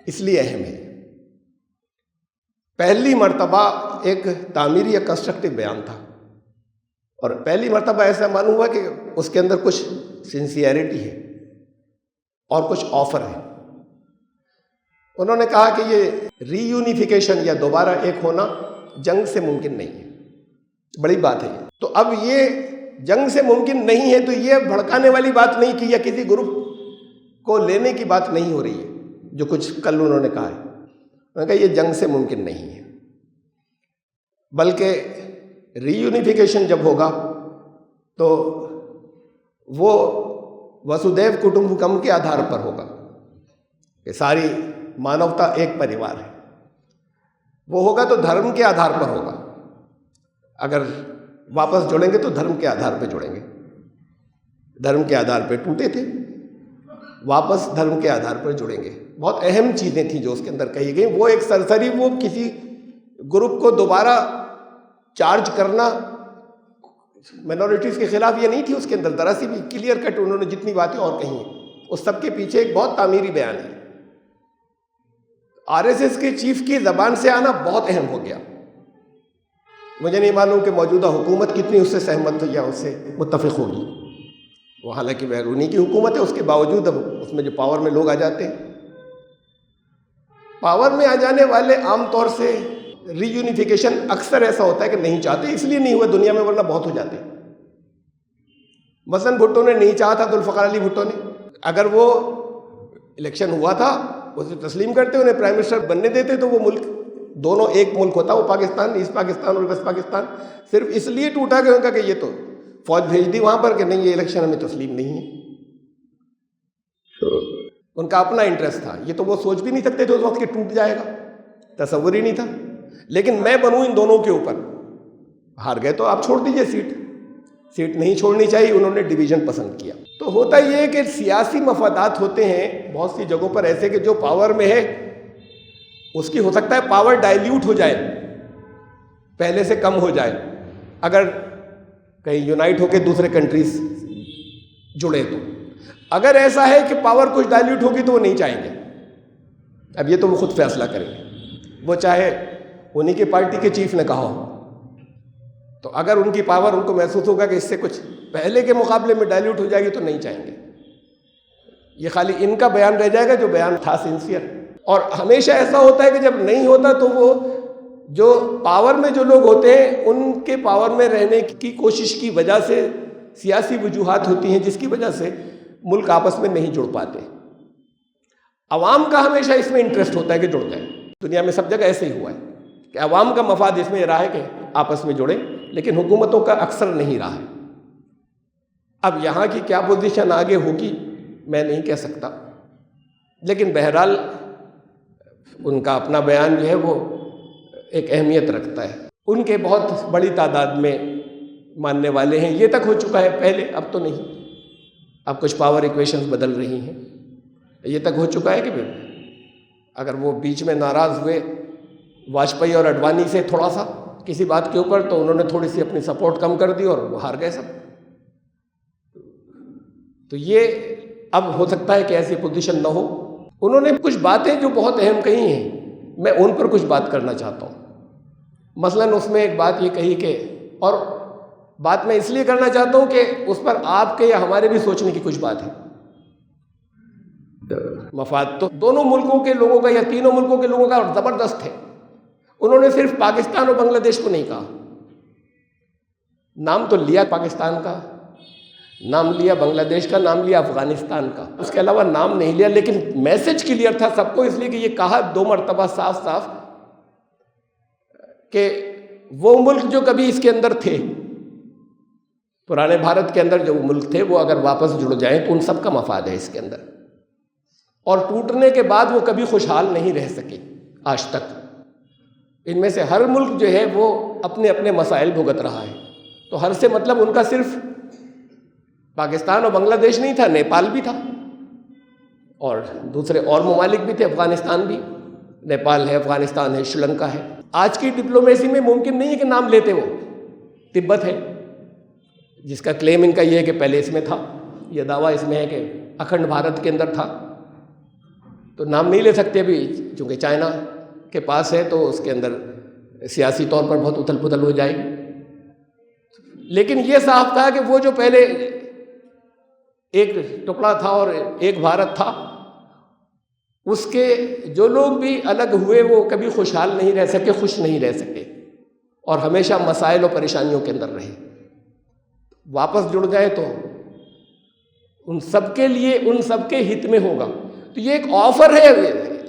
اس لیے اہم ہے۔ پہلی مرتبہ ایک تعمیری یا کنسٹرکٹیو بیان تھا، اور پہلی مرتبہ ایسا معلوم ہوا کہ اس کے اندر کچھ سنسیئرٹی ہے اور کچھ آفر ہے۔ انہوں نے کہا کہ یہ ری یونیفیکیشن یا دوبارہ ایک ہونا جنگ سے ممکن نہیں ہے، بڑی بات ہے یہ۔ تو اب یہ جنگ سے ممکن نہیں ہے تو یہ بھڑکانے والی بات نہیں کی، یا کسی گروپ کو لینے کی بات نہیں ہو رہی ہے، جو کچھ کل انہوں نے کہا ہے۔ انہوں نے کہا یہ جنگ سے ممکن نہیں ہے، بلکہ ری یونیفیکیشن جب ہوگا تو وہ وسودیو کٹمبکم کے آدھار پر ہوگا کہ ساری مانوتا ایک پریوار ہے۔ وہ ہوگا تو دھرم کے آدھار پر ہوگا، اگر واپس جڑیں گے تو دھرم کے آدھار پہ جڑیں گے۔ دھرم کے آدھار پہ ٹوٹے تھے، واپس دھرم کے آدھار پر جڑیں گے۔ بہت اہم چیزیں تھیں جو اس کے اندر کہی گئی۔ وہ ایک سرسری، وہ کسی گروپ کو دوبارہ چارج کرنا مائنورٹیز کے خلاف یہ نہیں تھی اس کے اندر، ذرا سی بھی کلیئر کٹ انہوں نے جتنی باتیں اور کہی ہیں اس سب کے پیچھے ایک بہت تعمیری بیان ہے۔ آر ایس ایس کے چیف کی زبان سے آنا بہت اہم ہو گیا۔ مجھے نہیں معلوم کہ موجودہ حکومت کتنی اس سے سہمت یا اس سے متفق ہوگی۔ وہ حالانکہ بیرونی کی حکومت ہے، اس کے باوجود اب اس میں جو پاور میں لوگ آ جاتے ہیں، پاور میں آ جانے والے عام طور سے ری یونیفیکیشن اکثر ایسا ہوتا ہے کہ نہیں چاہتے، اس لیے نہیں ہوا دنیا میں، ورنہ بہت ہو جاتے۔ مثلاً بھٹو نے نہیں چاہا تھا، ذوالفقار علی بھٹو نے، اگر وہ الیکشن ہوا تھا, اسے تسلیم کرتے, انہیں پرائم منسٹر بننے دیتے, تو وہ ملک دونوں ایک ملک ہوتا, وہ پاکستان, ایسٹ پاکستان اور ویسٹ پاکستان. صرف اس لیے ٹوٹا کہ ان کا کہ یہ تو فوج بھیج دی وہاں پر کہ نہیں, یہ الیکشن ہمیں تسلیم نہیں ہے. ان کا اپنا انٹرسٹ تھا, یہ تو وہ سوچ بھی نہیں سکتے تھے اس وقت کہ ٹوٹ جائے گا, تصور ہی نہیں تھا. لیکن میں بنوں ان دونوں کے اوپر, ہار گئے تو آپ چھوڑ دیجئے سیٹ نہیں چھوڑنی چاہیے, انہوں نے ڈویژن پسند کیا. تو ہوتا یہ ہے کہ سیاسی مفادات ہوتے ہیں بہت سی جگہوں پر ایسے کہ جو پاور میں ہے اس کی ہو سکتا ہے پاور ڈائلیوٹ ہو جائے, پہلے سے کم ہو جائے, اگر کہیں یونائٹ ہو کے دوسرے کنٹریز جڑے تو. اگر ایسا ہے کہ پاور کچھ ڈائلیوٹ ہوگی تو وہ نہیں چاہیں گے. اب یہ تو وہ خود فیصلہ کریں گے, وہ چاہے انہی کے پارٹی کے چیف نے کہا ہو, تو اگر ان کی پاور ان کو محسوس ہوگا کہ اس سے کچھ پہلے کے مقابلے میں ڈائلیوٹ ہو جائے گی تو نہیں چاہیں گے. یہ خالی ان کا بیان رہ جائے گا جو بیان تھا سنسیئر. اور ہمیشہ ایسا ہوتا ہے کہ جب نہیں ہوتا تو وہ جو پاور میں جو لوگ ہوتے ہیں ان کے پاور میں رہنے کی کوشش کی وجہ سے سیاسی وجوہات ہوتی ہیں جس کی وجہ سے ملک آپس میں نہیں جڑ پاتے. عوام کا ہمیشہ اس میں انٹرسٹ ہوتا ہے کہ جڑ جائیں. دنیا میں سب جگہ ایسے ہی ہوا ہے کہ عوام کا مفاد اس میں یہ رہا ہے کہ آپس میں جڑیں, لیکن حکومتوں کا اکثر نہیں رہا ہے. اب یہاں کی کیا پوزیشن آگے ہوگی میں نہیں کہہ سکتا, لیکن بہرحال ان کا اپنا بیان جو ہے وہ ایک اہمیت رکھتا ہے. ان کے بہت بڑی تعداد میں ماننے والے ہیں, یہ تک ہو چکا ہے پہلے, اب تو نہیں, اب کچھ پاور ایکویشنز بدل رہی ہیں. یہ تک ہو چکا ہے کہ اگر وہ بیچ میں ناراض ہوئے واجپئی اور اڈوانی سے تھوڑا سا کسی بات کے اوپر, تو انہوں نے تھوڑی سی اپنی سپورٹ کم کر دی اور وہ ہار گئے سب. تو یہ اب ہو سکتا ہے کہ ایسی پوزیشن نہ ہو. انہوں نے کچھ باتیں جو بہت اہم کہی ہیں, میں ان پر کچھ بات کرنا چاہتا ہوں. مثلاً اس میں ایک بات یہ کہی کہ, اور بات میں اس لیے کرنا چاہتا ہوں کہ اس پر آپ کے یا ہمارے بھی سوچنے کی کچھ بات ہے. مفاد تو دونوں ملکوں کے لوگوں کا یا تینوں ملکوں کے لوگوں کا زبردست ہے. انہوں نے صرف پاکستان اور بنگلہ دیش کو نہیں کہا, نام تو لیا پاکستان کا, نام لیا بنگلہ دیش کا, نام لیا افغانستان کا, اس کے علاوہ نام نہیں لیا. لیکن میسج کلیئر تھا سب کو, اس لیے کہ یہ کہا 2 مرتبہ صاف صاف کہ وہ ملک جو کبھی اس کے اندر تھے, پرانے بھارت کے اندر جو ملک تھے, وہ اگر واپس جڑ جائیں تو ان سب کا مفاد ہے اس کے اندر. اور ٹوٹنے کے بعد وہ کبھی خوشحال نہیں رہ سکے آج تک. ان میں سے ہر ملک جو ہے وہ اپنے اپنے مسائل بھگت رہا ہے. تو ہر سے مطلب ان کا صرف پاکستان اور بنگلہ دیش نہیں تھا, نیپال بھی تھا, اور دوسرے اور ممالک بھی تھے, افغانستان بھی, نیپال ہے, افغانستان ہے, شری لنکا ہے. آج کی ڈپلومیسی میں ممکن نہیں ہے کہ نام لیتے وہ. تبت ہے جس کا کلیم ان کا یہ ہے کہ پہلے اس میں تھا, یہ دعویٰ اس میں ہے کہ اکھنڈ بھارت کے اندر تھا, تو نام نہیں لے سکتے ابھی چونکہ چائنا کے پاس ہے, تو اس کے اندر سیاسی طور پر بہت اتھل پتھل ہو جائے گی. لیکن یہ صاف تھا کہ وہ جو پہلے ایک ٹکڑا تھا اور ایک بھارت تھا, اس کے جو لوگ بھی الگ ہوئے وہ کبھی خوشحال نہیں رہ سکے, خوش نہیں رہ سکے, اور ہمیشہ مسائل اور پریشانیوں کے اندر رہے. واپس جڑ جائے تو ان سب کے لیے, ان سب کے ہت میں ہوگا. تو یہ ایک آفر ہے,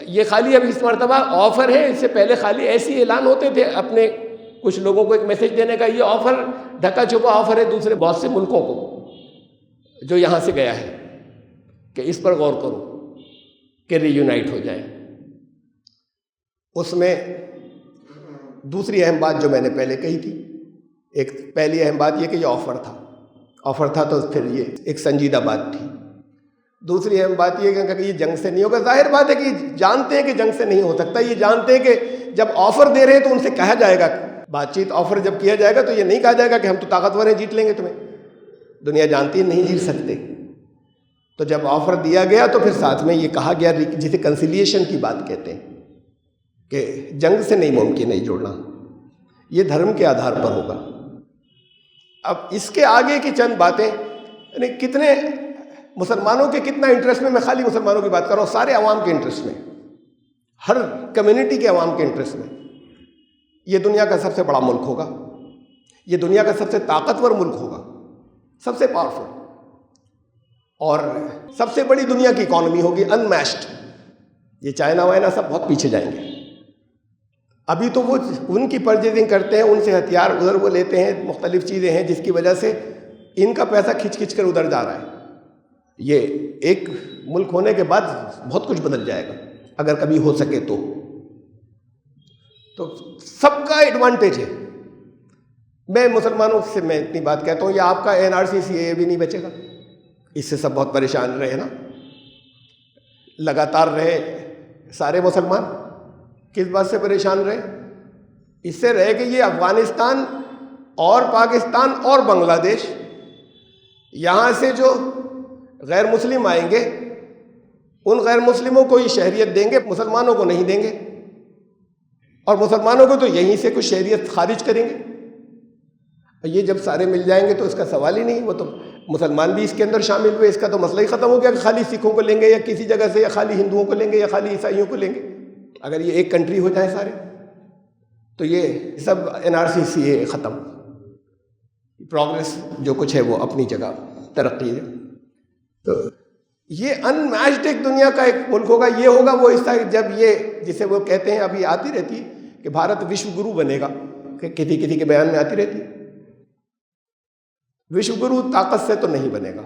یہ خالی اب اس مرتبہ آفر ہے. اس سے پہلے خالی ایسی اعلان ہوتے تھے اپنے کچھ لوگوں کو ایک میسج دینے کا. یہ آفر ڈھکا چھپا آفر ہے دوسرے بہت سے ملکوں کو جو یہاں سے گیا ہے کہ اس پر غور کرو کہ ری یونائٹ ہو جائے. اس میں دوسری اہم بات جو میں نے پہلے کہی تھی, ایک پہلی اہم بات یہ کہ یہ آفر تھا تو پھر یہ ایک سنجیدہ بات تھی. دوسری اہم بات یہ کہ یہ جنگ سے نہیں ہوگا. ظاہر بات ہے کہ جانتے ہیں کہ جنگ سے نہیں ہو سکتا. یہ جانتے ہیں کہ جب آفر دے رہے ہیں تو ان سے کہا جائے گا, بات چیت آفر جب کیا جائے گا تو یہ نہیں کہا جائے گا کہ ہم تو طاقتور ہیں, جیت لیں گے تمہیں. دنیا جانتی ہے نہیں جیت سکتے. تو جب آفر دیا گیا تو پھر ساتھ میں یہ کہا گیا جسے کنسیلیشن کی بات کہتے ہیں کہ جنگ سے نہیں ممکن ہے جوڑنا, یہ دھرم کے آدھار پر ہوگا. اب اس کے آگے کی چند باتیں, یعنی کتنے مسلمانوں کے کتنا انٹرسٹ میں خالی مسلمانوں کی بات کر رہا ہوں, سارے عوام کے انٹرسٹ میں, ہر کمیونٹی کے عوام کے انٹرسٹ میں. یہ دنیا کا سب سے بڑا ملک ہوگا, یہ دنیا کا سب سے طاقتور ملک ہوگا, سب سے پاورفل, اور سب سے بڑی دنیا کی اکانومی ہوگی انمیچڈ. یہ چائنا وائنا سب بہت پیچھے جائیں گے. ابھی تو وہ ان کی پرچیزنگ کرتے ہیں, ان سے ہتھیار ادھر وہ لیتے ہیں, مختلف چیزیں ہیں جس کی وجہ سے ان کا پیسہ کھچ کھچ کر ادھر جا رہا ہے. یہ ایک ملک ہونے کے بعد بہت کچھ بدل جائے گا اگر کبھی ہو سکے تو سب کا ایڈوانٹیج ہے. میں مسلمانوں سے میں اتنی بات کہتا ہوں, یہ آپ کا NRC CAA بھی نہیں بچے گا. اس سے سب بہت پریشان رہے نا, لگاتار رہے سارے مسلمان. کس بات سے پریشان رہے؟ اس سے رہے کہ یہ افغانستان اور پاکستان اور بنگلہ دیش, یہاں سے جو غیر مسلم آئیں گے ان غیر مسلموں کو یہ شہریت دیں گے, مسلمانوں کو نہیں دیں گے, اور مسلمانوں کو تو یہیں سے کچھ شہریت خارج کریں گے. یہ جب سارے مل جائیں گے تو اس کا سوال ہی نہیں, وہ تو مسلمان بھی اس کے اندر شامل ہوئے, اس کا تو مسئلہ ہی ختم ہو گیا کہ خالی سکھوں کو لیں گے یا کسی جگہ سے, یا خالی ہندوؤں کو لیں گے یا خالی عیسائیوں کو لیں گے. اگر یہ ایک کنٹری ہو جائے سارے تو یہ سب NRC CAA ختم. پروگریس جو کچھ ہے وہ اپنی جگہ ترقی ہے. تو یہ ان میچڈ ایک دنیا کا ایک ملک ہوگا. یہ ہوگا وہ اس طرح جب یہ جسے وہ کہتے ہیں, ابھی آتی رہتی ہے کہ بھارت وشو گرو بنے گا, کہ کسی کے بیان میں آتی رہتی ہے. وشو گرو طاقت سے تو نہیں بنے گا,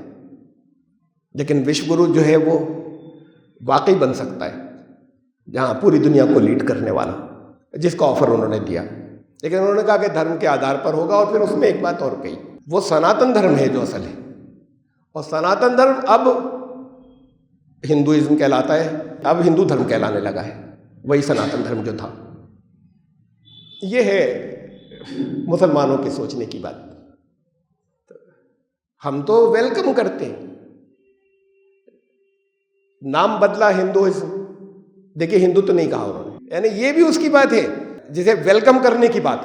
لیکن وشو گرو جو ہے وہ واقعی بن سکتا ہے, جہاں پوری دنیا کو لیڈ کرنے والا, جس کا آفر انہوں نے دیا. لیکن انہوں نے کہا کہ دھرم کے آدھار پر ہوگا, اور پھر اس میں ایک بات اور کہی, وہ سناتن دھرم ہے جو اصل ہے. اور سناتن دھرم اب ہندوازم کہلاتا ہے, اب ہندو دھرم کہلانے لگا ہے, وہی سناتن دھرم جو تھا. یہ ہے مسلمانوں کے سوچنے کی بات. ہم تو ویلکم کرتے ہیں, نام بدلا ہندوازم. دیکھیے ہندو تو نہیں کہا انہوں نے, یعنی یہ بھی اس کی بات ہے جسے ویلکم کرنے کی بات.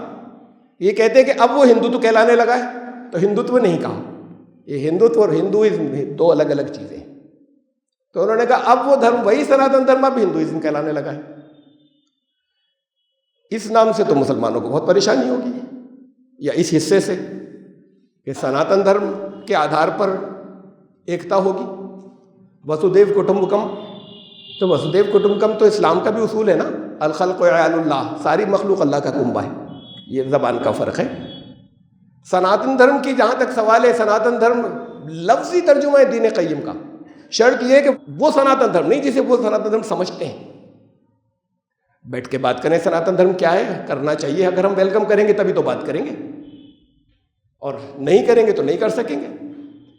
یہ کہتے ہیں کہ اب وہ ہندوتو کہلانے لگا ہے, تو ہندوتو نہیں کہا. یہ ہندوتو اور ہندوازم دو الگ الگ چیزیں ہیں. تو انہوں نے کہا اب وہ دھرم, وہی سناتن دھرم اب ہندوازم کہلانے لگا ہے. اس نام سے تو مسلمانوں کو بہت پریشانی ہوگی, یا اس حصے سے کہ سناتن دھرم کے آدھار پر ایکتا ہوگی. وسودیو کٹمبکم, تو وسودیو کٹمبکم تو اسلام کا بھی اصول ہے نا, الخلق عیال اللہ, ساری مخلوق اللہ کا کنبہ ہے. یہ زبان کا فرق ہے. سناتن دھرم کی جہاں تک سوال ہے, سناتن دھرم لفظی ترجمہ ہے دین قیم کا. شرط یہ ہے کہ وہ سناتن دھرم نہیں جسے وہ سناتن دھرم سمجھتے ہیں. بیٹھ کے بات کریں سناتن دھرم کیا ہے, کرنا چاہیے. اگر ہم ویلکم کریں گے تبھی تو بات کریں گے, اور نہیں کریں گے تو نہیں کر سکیں گے.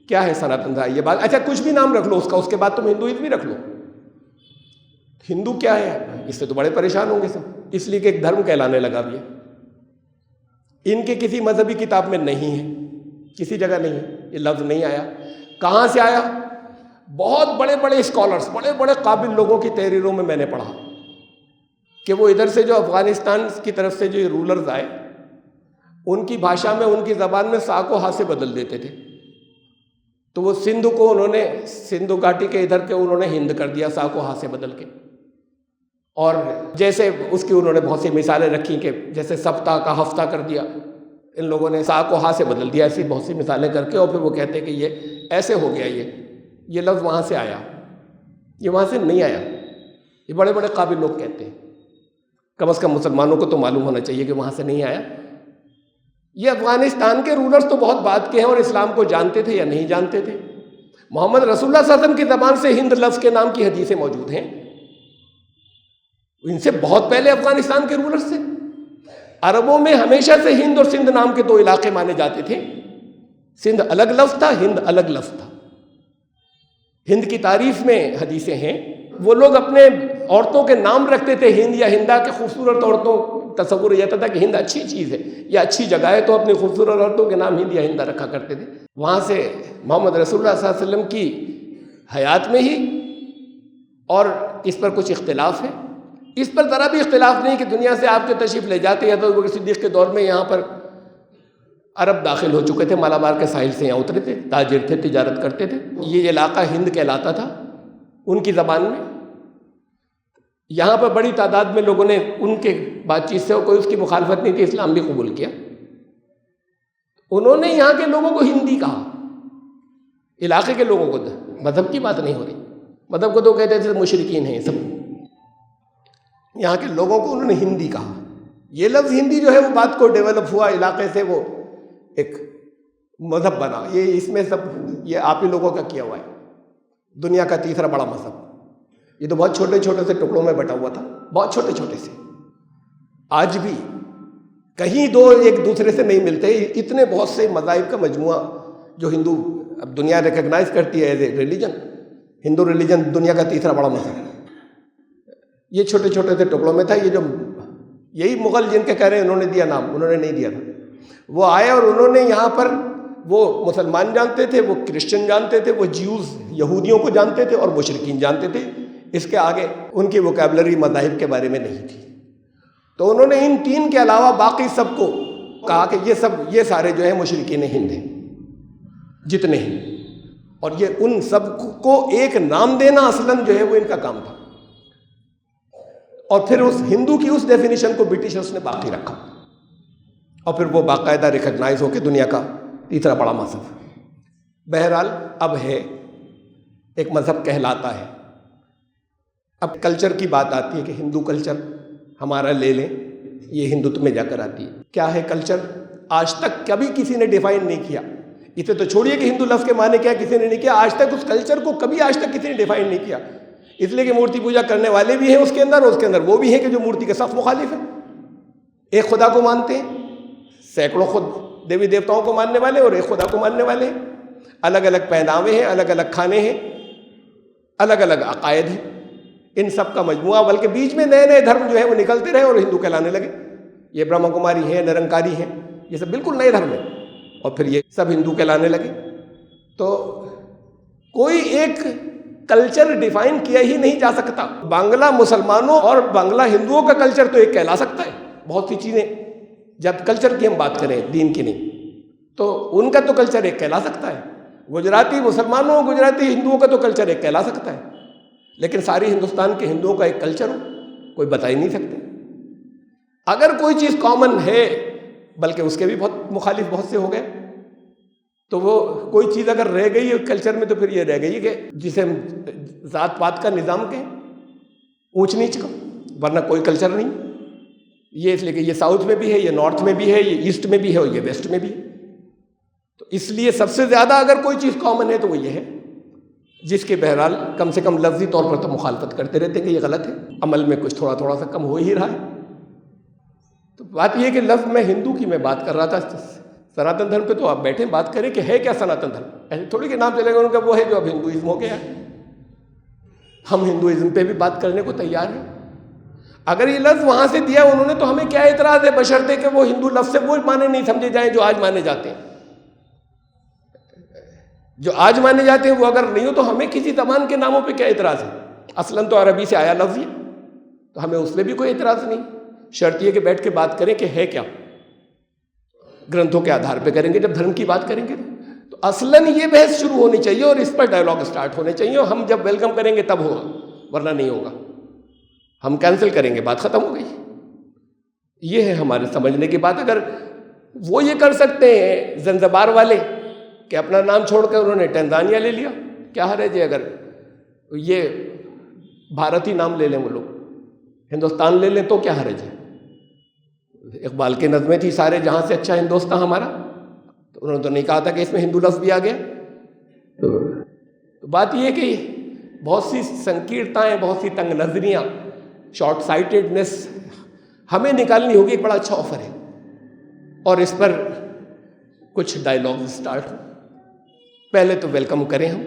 کیا ہے سناتن دھرم, یہ بات. اچھا کچھ بھی نام رکھ لو اس کا, اس کے بعد تم ہندوازم بھی رکھ لو. ہندو کیا ہے, اس سے تو بڑے پریشان ہوں گے سب, اس لیے کہ ایک دھرم کہلانے لگا بھی ہے. ان کے کسی مذہبی کتاب میں نہیں ہے, کسی جگہ نہیں ہے, یہ لفظ نہیں آیا. کہاں سے آیا؟ بہت بڑے بڑے اسکالرس, بڑے بڑے قابل لوگوں کی تحریروں میں نے پڑھا کہ وہ ادھر سے جو افغانستان کی طرف سے جو رولرز آئے, ان کی بھاشا میں, ان کی زبان میں سا کو ہا سے بدل دیتے تھے. تو وہ سندھ کو انہوں نے, سندھ گھاٹی کے ادھر کے انہوں نے ہند کر دیا سا کو ہا سے بدل کے. اور جیسے اس کی انہوں نے بہت سی مثالیں رکھی کہ جیسے سپتہ کا ہفتہ کر دیا, ان لوگوں نے سا کو ہا سے بدل دیا. ایسی بہت سی مثالیں کر کے, اور پھر وہ کہتے ہیں کہ یہ ایسے ہو گیا. یہ لفظ وہاں سے آیا, یہ وہاں سے نہیں آیا. یہ بڑے بڑے قابل لوگ کہتے ہیں. کم از کم مسلمانوں کو تو معلوم ہونا چاہیے کہ وہاں سے نہیں آیا. یہ افغانستان کے رولرز تو بہت بات کے ہیں, اور اسلام کو جانتے تھے یا نہیں جانتے تھے. محمد رسول اللہ صلی اللہ علیہ وسلم کی زبان سے ہند لفظ کے نام کی حدیثیں موجود ہیں. ان سے بہت پہلے افغانستان کے رولرز تھے. عربوں میں ہمیشہ سے ہند اور سندھ نام کے دو علاقے مانے جاتے تھے. سندھ الگ لفظ تھا, ہند الگ لفظ تھا. ہند کی تعریف میں حدیثیں ہیں. وہ لوگ اپنے عورتوں کے نام رکھتے تھے ہند یا ہندا, کے خوبصورت عورتوں, تصور یہ تھا کہ ہند اچھی چیز ہے یا اچھی جگہ ہے, تو اپنی خوبصورت عورتوں کے نام ہند یا ہندا رکھا کرتے تھے. وہاں سے محمد رسول اللہ صلی اللہ علیہ وسلم کی حیات میں ہی, اور اس پر کچھ اختلاف ہے. اس پر ذرا بھی اختلاف نہیں کہ دنیا سے آپ کے تشریف لے جاتے ہیں. حضرت ابوبکر صدیق کے دور میں یہاں پر عرب داخل ہو چکے تھے, مالابار کے ساحل سے یہاں اترے تھے, تاجر تھے, تجارت کرتے تھے. یہ علاقہ ہند کہلاتا تھا ان کی زبان میں. یہاں پر بڑی تعداد میں لوگوں نے ان کے بات چیت سے, کوئی اس کی مخالفت نہیں تھی, اسلام بھی قبول کیا. انہوں نے یہاں کے لوگوں کو ہندی کہا, علاقے کے لوگوں کو مذہب کی بات نہیں ہو رہی. مذہب کو تو کہتے تھے مشرکین ہیں سب. یہاں کے لوگوں کو انہوں نے ہندی کہا. یہ لفظ ہندی جو ہے وہ بات کو ڈیولپ ہوا علاقے سے، وہ ایک مذہب بنا. یہ اس میں سب یہ آپ ہی لوگوں کا کیا ہوا ہے. دنیا کا تیسرا بڑا مذہب. یہ تو بہت چھوٹے چھوٹے سے ٹکڑوں میں بٹا ہوا تھا، بہت چھوٹے چھوٹے سے. آج بھی کہیں دو ایک دوسرے سے نہیں ملتے. اتنے بہت سے مذاہب کا مجموعہ جو ہندو اب دنیا ریکگنائز کرتی ہے as a religion. Hindu religion دنیا کا تیسرا بڑا مذہب. یہ چھوٹے چھوٹے سے ٹکڑوں میں تھا. یہ جو یہی مغل جن کے کہہ رہے ہیں انہوں نے دیا نام، انہوں نے نہیں دیا تھا. وہ آئے اور انہوں نے یہاں پر وہ مسلمان جانتے تھے، وہ کرسچن جانتے تھے، وہ جیوز یہودیوں کو جانتے تھے اور مشرکین جانتے تھے. اس کے آگے ان کی ووکیبلری مذاہب کے بارے میں نہیں تھی. تو انہوں نے ان تین کے علاوہ باقی سب کو کہا کہ یہ سارے جو ہیں مشرکین ہند ہیں جتنے ہیں. اور یہ ان سب کو ایک نام دینا اصلاً جو ہے وہ ان کا کام تھا. اور پھر اس ہندو کی اس ڈیفینیشن کو برٹشرز نے باقی رکھا، اور پھر وہ باقاعدہ ریکگنائز ہو کے دنیا کا تیسرا بڑا مذہب. بہرحال اب ہے ایک مذہب کہلاتا ہے. اب کلچر کی بات آتی ہے کہ ہندو کلچر ہمارا لے لیں، یہ ہندوتو میں جا کر آتی ہے. کیا ہے کلچر؟ آج تک کبھی کسی نے ڈیفائن نہیں کیا. اسے تو چھوڑیے کہ ہندو لفظ کے معنی کیا کسی نے نہیں کیا. آج تک اس کلچر کو کبھی آج تک کسی نے ڈیفائن نہیں کیا. اس لیے کہ مورتی پوجا کرنے والے بھی ہیں اس کے اندر، اور اس کے اندر وہ بھی ہیں کہ جو مورتی کے سخت مخالف ہیں. ایک خدا کو مانتے ہیں، سینکڑوں خود دیوی دیوتاؤں کو ماننے والے اور ایک خدا کو ماننے والے ہیں. الگ الگ پہناوے ہیں، الگ الگ کھانے ہیں، الگ الگ عقائد ہیں. ان سب کا مجموعہ، بلکہ بیچ میں نئے نئے دھرم جو ہیں وہ نکلتے رہے اور ہندو کہلانے لگے. یہ برہما کماری ہیں، نرنکاری ہیں، یہ سب بالکل نئے دھرم ہیں اور پھر یہ سب ہندو کہلانے لگے. تو کوئی ایک کلچر ڈیفائن کیا ہی نہیں جا سکتا. بنگلہ مسلمانوں اور بنگلہ ہندوؤں کا کلچر تو ایک کہلا سکتا ہے. بہت سی چیزیں جب کلچر کی ہم بات کریں، دین کی نہیں، تو ان کا تو کلچر ایک کہلا سکتا ہے. گجراتی مسلمانوں، گجراتی ہندوؤں کا تو کلچر ایک کہلا سکتا ہے. لیکن ساری ہندوستان کے ہندوؤں کا ایک کلچر ہو، کوئی بتا ہی نہیں سکتے. اگر کوئی چیز کامن ہے، بلکہ اس کے بھی بہت مخالف بہت سے ہو گئے، تو وہ کوئی چیز اگر رہ گئی ہے کلچر میں تو پھر یہ رہ گئی کہ جسے ہم ذات پات کا نظام کہیں، اونچ نیچ کا، ورنہ کوئی کلچر نہیں. یہ اس لیے کہ یہ ساؤتھ میں بھی ہے، یہ نارتھ میں بھی ہے، یہ ایسٹ میں بھی ہے اور یہ ویسٹ میں بھی ہے. تو اس لیے سب سے زیادہ اگر کوئی چیز کامن ہے تو وہ یہ ہے، جس کے بہرحال کم سے کم لفظی طور پر تو مخالفت کرتے رہتے ہیں کہ یہ غلط ہے، عمل میں کچھ تھوڑا تھوڑا سا کم ہو ہی رہا ہے. تو بات یہ ہے کہ لفظ میں ہندو کی میں بات کر رہا تھا. سناتن دھرم پہ تو آپ بیٹھیں بات کریں کہ ہے کیا سناتن دھرم. ایسے تھوڑی کہ نام چلے گا ان کا وہ ہے جو اب ہندوازم ہو گیا ہے. ہم ہندوازم پہ بھی بات کرنے کو تیار ہیں. اگر یہ لفظ وہاں سے دیا انہوں نے تو ہمیں کیا اعتراض ہے، بشرطے کہ وہ ہندو لفظ سے وہ معنی نہیں سمجھے جائیں جو آج مانے جاتے ہیں. جو آج مانے جاتے ہیں وہ اگر نہیں ہو تو ہمیں کسی زبان کے ناموں پہ کیا اعتراض ہے. اصلاً تو عربی سے آیا لفظ ہے تو ہمیں اس پہ بھی کوئی اعتراض نہیں. شرط یہ کہ بیٹھ کے بات کریں کہ ہے کیا، گرنتھوں کے آدھار پہ کریں گے. جب دھرم کی بات کریں گے تو اصلاً یہ بحث شروع ہونی چاہیے اور اس پر ڈائلاگ سٹارٹ ہونے چاہیے. اور ہم جب ویلکم کریں گے تب ہوگا، ورنہ نہیں ہوگا. ہم کینسل کریں گے، بات ختم ہو گئی. یہ ہے ہمارے سمجھنے کی بات. اگر وہ یہ کر سکتے ہیں زنزبار والے کہ اپنا نام چھوڑ کر انہوں نے ٹینزانیہ لے لیا، کیا حرج ہے؟ اگر یہ بھارتی نام لے لیں وہ لوگ، ہندوستان لے لیں تو کیا حرج ہے؟ اقبال کی نظمیں تھی سارے جہاں سے اچھا ہندوستان ہمارا، تو انہوں نے تو نہیں کہا تھا کہ اس میں ہندو لفظ بھی آ گیا. تو بات یہ ہے کہ بہت سی سنکیرتائیں، بہت سی تنگ نظریاں، شارٹ سائٹڈنس ہمیں نکالنی ہوگی. ایک بڑا اچھا آفر ہے اور اس پر کچھ ڈائلاگ سٹارٹ ہو. پہلے تو ویلکم کریں ہم.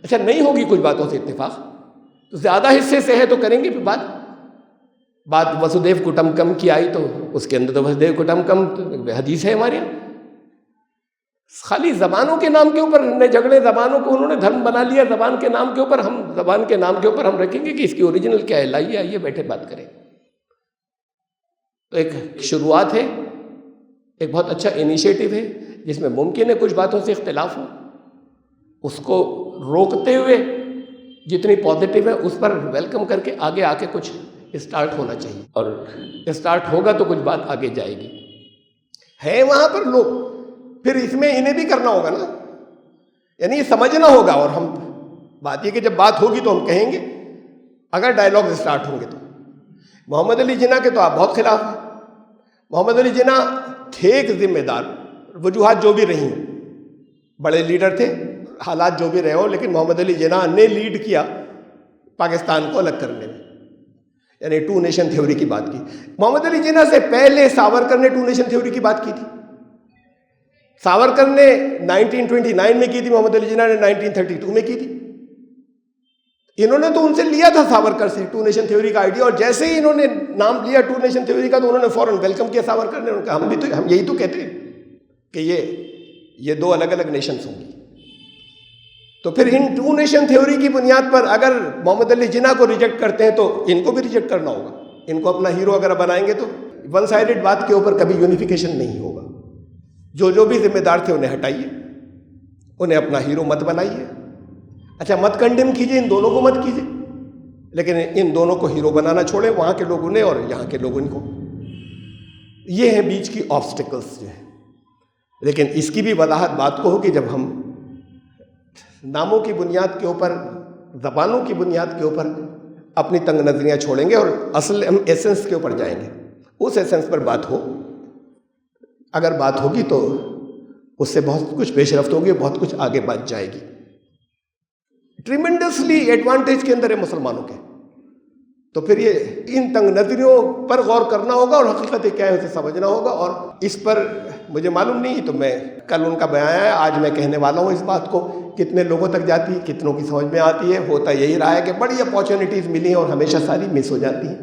اچھا نہیں ہوگی کچھ باتوں سے اتفاق تو زیادہ حصے سے ہے تو کریں گے. پھر بات وسودیو کٹمبکم کی آئی تو اس کے اندر تو وسودیو کٹمبکم حدیث ہے ہمارے یہاں. خالی زبانوں کے نام کے اوپر نہ جھگڑے، زبانوں کو انہوں نے دھرم بنا لیا زبان کے نام کے اوپر. ہم زبان کے نام کے اوپر ہم رکھیں گے کہ اس کی اوریجنل کیا ہے. لائیے آئیے بیٹھے بات کریں. تو ایک شروعات ہے، ایک بہت اچھا انیشیٹو ہے جس میں ممکن ہے کچھ باتوں سے اختلاف ہو. اس کو روکتے ہوئے جتنی پازیٹیو ہے اس پر ویلکم کر کے آگے آ کے کچھ اسٹارٹ ہونا چاہیے. اور اسٹارٹ ہوگا تو کچھ بات آگے جائے گی. ہے وہاں پر لوگ، پھر اس میں انہیں بھی کرنا ہوگا نا. یعنی یہ سمجھنا ہوگا. اور ہم بات یہ کہ جب بات ہوگی تو ہم کہیں گے، اگر ڈائلاگ اسٹارٹ ہوں گے تو۔ محمد علی جناح کے تو آپ بہت خلاف ہیں۔ محمد علی جناح تھے ایک ذمہ دار، وجوہات جو بھی رہی ہیں، بڑے لیڈر تھے، حالات جو بھی رہے ہوں، لیکن محمد علی جناح نے لیڈ کیا پاکستان کو الگ کرنے میں، یعنی ٹو نیشن تھیوری کی بات کی۔ محمد علی جناح سے پہلے ساورکر نے ٹو نیشن تھیوری کی بات کی تھی۔ ساورکر نے 1929 میں کی تھی، محمد علی جناح نے 1932 میں کی تھی۔ انہوں نے تو ان سے لیا تھا ساورکر سے ٹو نیشن تھیوری کا آئیڈیا، اور جیسے ہی انہوں نے نام لیا ٹو نیشن تھیوری کا تو انہوں نے فوراً ویلکم کیا ساورکر نے۔ انہوں نے کہا ہم یہی تو کہتے ہیں کہ یہ دو الگ الگ نیشنز ہوں گی۔ تو پھر ان ٹو نیشن تھیوری کی بنیاد پر اگر محمد علی جناح کو ریجیکٹ کرتے ہیں تو ان کو بھی ریجیکٹ کرنا ہوگا۔ ان کو اپنا ہیرو اگر بنائیں گے تو ون سائیڈڈ بات کے اوپر کبھی یونیفیکیشن نہیں ہوگا۔ جو بھی ذمہ دار تھے انہیں ہٹائیے، انہیں اپنا ہیرو مت بنائیے۔ اچھا، مت کنڈیم کیجیے، ان دونوں کو مت کیجیے، لیکن ان دونوں کو ہیرو بنانا چھوڑیں، وہاں کے لوگ انہیں اور یہاں کے لوگ ان کو۔ یہ ہیں بیچ کی آبسٹیکلس جو ہیں۔ لیکن اس کی بھی وضاحت بات کو ہوگی جب ہم ناموں کی بنیاد کے اوپر، زبانوں کی بنیاد کے اوپر اپنی تنگ نظریاں چھوڑیں گے اور اصل ہم ایسنس کے اوپر جائیں گے۔ اس ایسنس پر بات ہو، اگر بات ہوگی تو اس سے بہت کچھ پیش رفت ہوگی، بہت کچھ آگے بات جائے گی۔ ٹریمنڈسلی ایڈوانٹیج کے اندر ہے مسلمانوں کے، تو پھر یہ ان تنگ نظریوں پر غور کرنا ہوگا اور حقیقت کیا ہے اسے سمجھنا ہوگا۔ اور اس پر مجھے معلوم نہیں، تو میں کل ان کا بیان ہے، آج میں کہنے والا ہوں اس بات کو، کتنے لوگوں تک جاتی ہے، کتنوں کی سمجھ میں آتی ہے۔ ہوتا یہی رہا ہے کہ بڑی اپارچونیٹیز ملی ہیں اور ہمیشہ ساری مس ہو جاتی ہیں،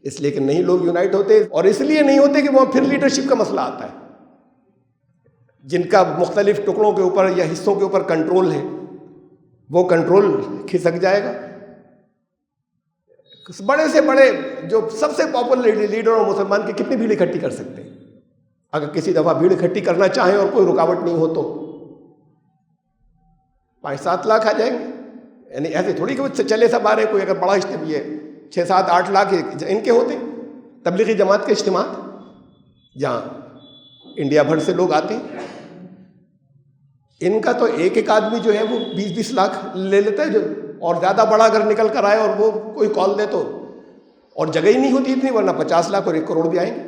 اس لیے کہ نہیں لوگ یونائٹ ہوتے، اور اس لیے نہیں ہوتے کہ وہاں پھر لیڈرشپ کا مسئلہ آتا ہے۔ جن کا مختلف ٹکڑوں کے اوپر یا حصوں کے اوپر کنٹرول ہے، وہ کنٹرول کھسک جائے گا۔ بڑے سے بڑے جو سب سے پاپولر لیڈر اور مسلمان کی کتنی بھیڑ اکٹھی کر سکتے ہیں؟ اگر کسی دفعہ بھیڑ اکٹھی کرنا چاہیں اور کوئی رکاوٹ نہیں ہو تو 5-7 لاکھ آ جائیں گے۔ یعنی ایسے تھوڑی کہ چلے سب آ رہے ہیں، کوئی اگر بڑا اجتماع یہ 6-7-8 لاکھ ان کے ہوتے ہیں تبلیغی جماعت کے اجتماع، جہاں انڈیا بھر سے لوگ آتے ہیں۔ ان کا تو ایک آدمی جو ہے وہ 20-20 لاکھ لے لیتا ہے، جو اور زیادہ بڑا اگر نکل کر آئے اور وہ کوئی کال دے تو، اور جگہ ہی نہیں ہوتی اتنی، ورنہ 50 لاکھ اور 1 کروڑ بھی آئیں گے،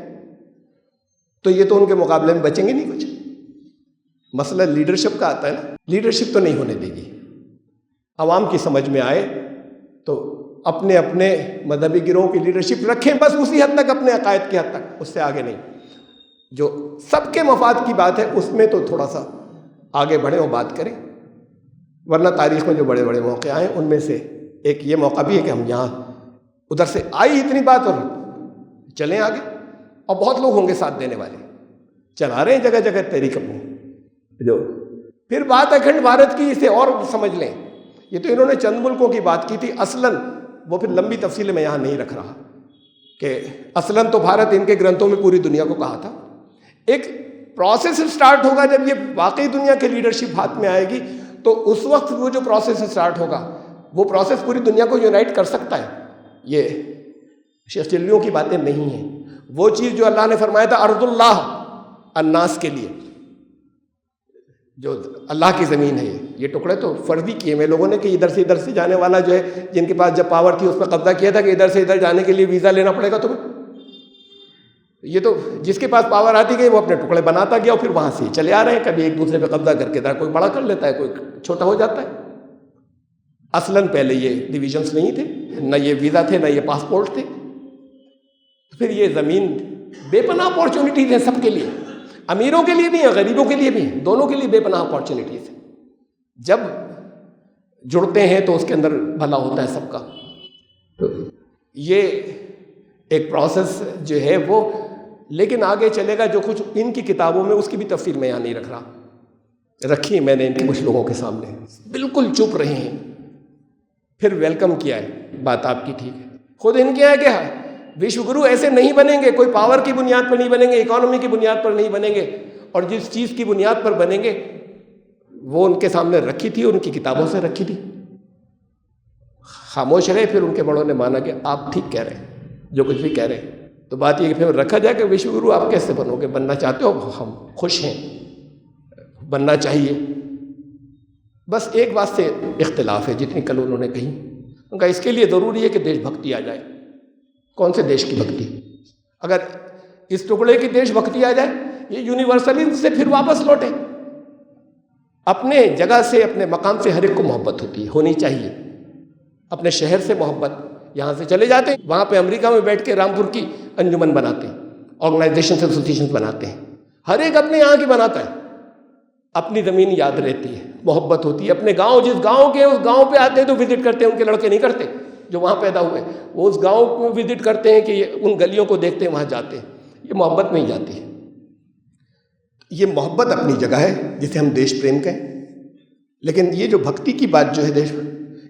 تو یہ تو ان کے مقابلے میں بچیں گے نہیں کچھ۔ مسئلہ لیڈرشپ کا آتا ہے نا، لیڈرشپ تو نہیں ہونے دے گی۔ عوام کی سمجھ میں آئے تو اپنے اپنے مذہبی گروہوں کی لیڈرشپ رکھیں، بس اسی حد تک، اپنے عقائد کی حد تک، اس سے آگے نہیں۔ جو سب کے مفاد کی بات ہے اس میں تو تھوڑا سا آگے بڑھیں اور بات کریں، ورنہ تاریخ میں جو بڑے بڑے موقع آئے ان میں سے ایک یہ موقع بھی ہے کہ ہم یہاں ادھر سے آئی اتنی بات اور چلیں آگے، اور بہت لوگ ہوں گے ساتھ دینے والے، چلا رہے ہیں جگہ جگہ تحریک اپنی۔ جو پھر بات اکھنڈ بھارت کی، اسے اور سمجھ لیں، یہ تو انہوں نے چند ملکوں کی بات کی تھی، اصلاً وہ پھر لمبی تفصیل میں یہاں نہیں رکھ رہا کہ اصلاً تو بھارت ان کے گرنتھوں میں پوری دنیا کو کہا تھا۔ ایک پروسیس سٹارٹ ہوگا جب یہ واقعی دنیا کی لیڈرشپ ہاتھ میں آئے گی، تو اس وقت وہ جو پروسیس سٹارٹ ہوگا وہ پروسیس پوری دنیا کو یونائٹ کر سکتا ہے۔ یہ شیخ کی باتیں نہیں ہیں، وہ چیز جو اللہ نے فرمایا تھا ارض اللہ الناس کے لیے، جو اللہ کی زمین ہے، یہ ٹکڑے تو فرضی کیے ہوئے لوگوں نے کہ ادھر سے جانے والا جو ہے، جن کے پاس جب پاور تھی اس پہ قبضہ کیا تھا کہ ادھر سے ادھر جانے کے لیے ویزا لینا پڑے گا تمہیں۔ یہ تو جس کے پاس پاور آتی گئی وہ اپنے ٹکڑے بناتا گیا اور پھر وہاں سے چلے آ رہے ہیں، کبھی ایک دوسرے پہ قبضہ کر کے کوئی بڑا کر لیتا ہے، کوئی چھوٹا ہو جاتا ہے۔ اصلاً پہلے یہ ڈویژنس نہیں تھے، نہ یہ ویزا تھے، نہ یہ پاسپورٹ تھے، تو پھر یہ زمین بے پناہ اپارچونیٹیز ہیں سب کے لیے، امیروں کے لیے بھی ہیں، غریبوں کے لیے بھی ہیں، دونوں کے لیے بے پناہ اپارچونیٹیز ہیں۔ جب جڑتے ہیں تو اس کے اندر بھلا ہوتا ہے سب کا۔ تو یہ ایک پروسیس جو ہے وہ، لیکن آگے چلے گا جو کچھ ان کی کتابوں میں، اس کی بھی تفصیل میں یہاں نہیں رکھ رہا، رکھی میں نے ان کے کچھ لوگوں کے سامنے، بالکل چپ رہے ہیں، پھر ویلکم کیا ہے، بات آپ کی ٹھیک ہے۔ خود ان کے ہے کہ وشو گرو ایسے نہیں بنیں گے، کوئی پاور کی بنیاد پر نہیں بنیں گے، اکانومی کی بنیاد پر نہیں بنیں گے، اور جس چیز کی بنیاد پر بنیں گے وہ ان کے سامنے رکھی تھی، ان کی کتابوں سے رکھی تھی، خاموش رہے۔ پھر ان کے بڑوں نے مانا کہ آپ ٹھیک کہہ رہے ہیں، جو کچھ بھی کہہ رہے ہیں۔ تو بات یہ کہ پھر رکھا جائے کہ وشو گرو آپ کیسے بنو گے، بننا چاہتے ہو، ہم خوش ہیں، بننا چاہیے۔ بس ایک بات سے اختلاف ہے جتنی کل انہوں نے کہی، ان کا اس کے لیے ضروری ہے کہ دیش بھکتی آ جائے۔ کون سے دیش کی بھکتی؟ اگر اس ٹکڑے کی دیش بھکتی آ جائے، یہ یونیورسلزم سے پھر واپس لوٹے۔ اپنے جگہ سے، اپنے مقام سے ہر ایک کو محبت ہونی چاہیے۔ اپنے شہر سے محبت، یہاں سے چلے جاتے ہیں وہاں پہ امریکہ میں بیٹھ کے رامپور کی انجمن بناتے ہیں، آرگنائزیشن ایسوسیشن بناتے ہیں، ہر ایک اپنے یہاں کی بناتا ہے۔ اپنی زمین یاد رہتی ہے، محبت ہوتی ہے، اپنے گاؤں، جس گاؤں کے اس گاؤں پہ آتے ہیں تو وزٹ کرتے ہیں، ان کے لڑکے نہیں کرتے جو وہاں پیدا ہوئے، وہ اس گاؤں کو وزٹ کرتے ہیں کہ ان گلیوں کو دیکھتے ہیں، وہاں جاتے ہیں، یہ محبت میں ہی جاتی ہے۔ یہ محبت اپنی جگہ ہے جسے ہم دیش پریم کہیں، لیکن یہ جو بھکتی کی بات جو ہے دیش،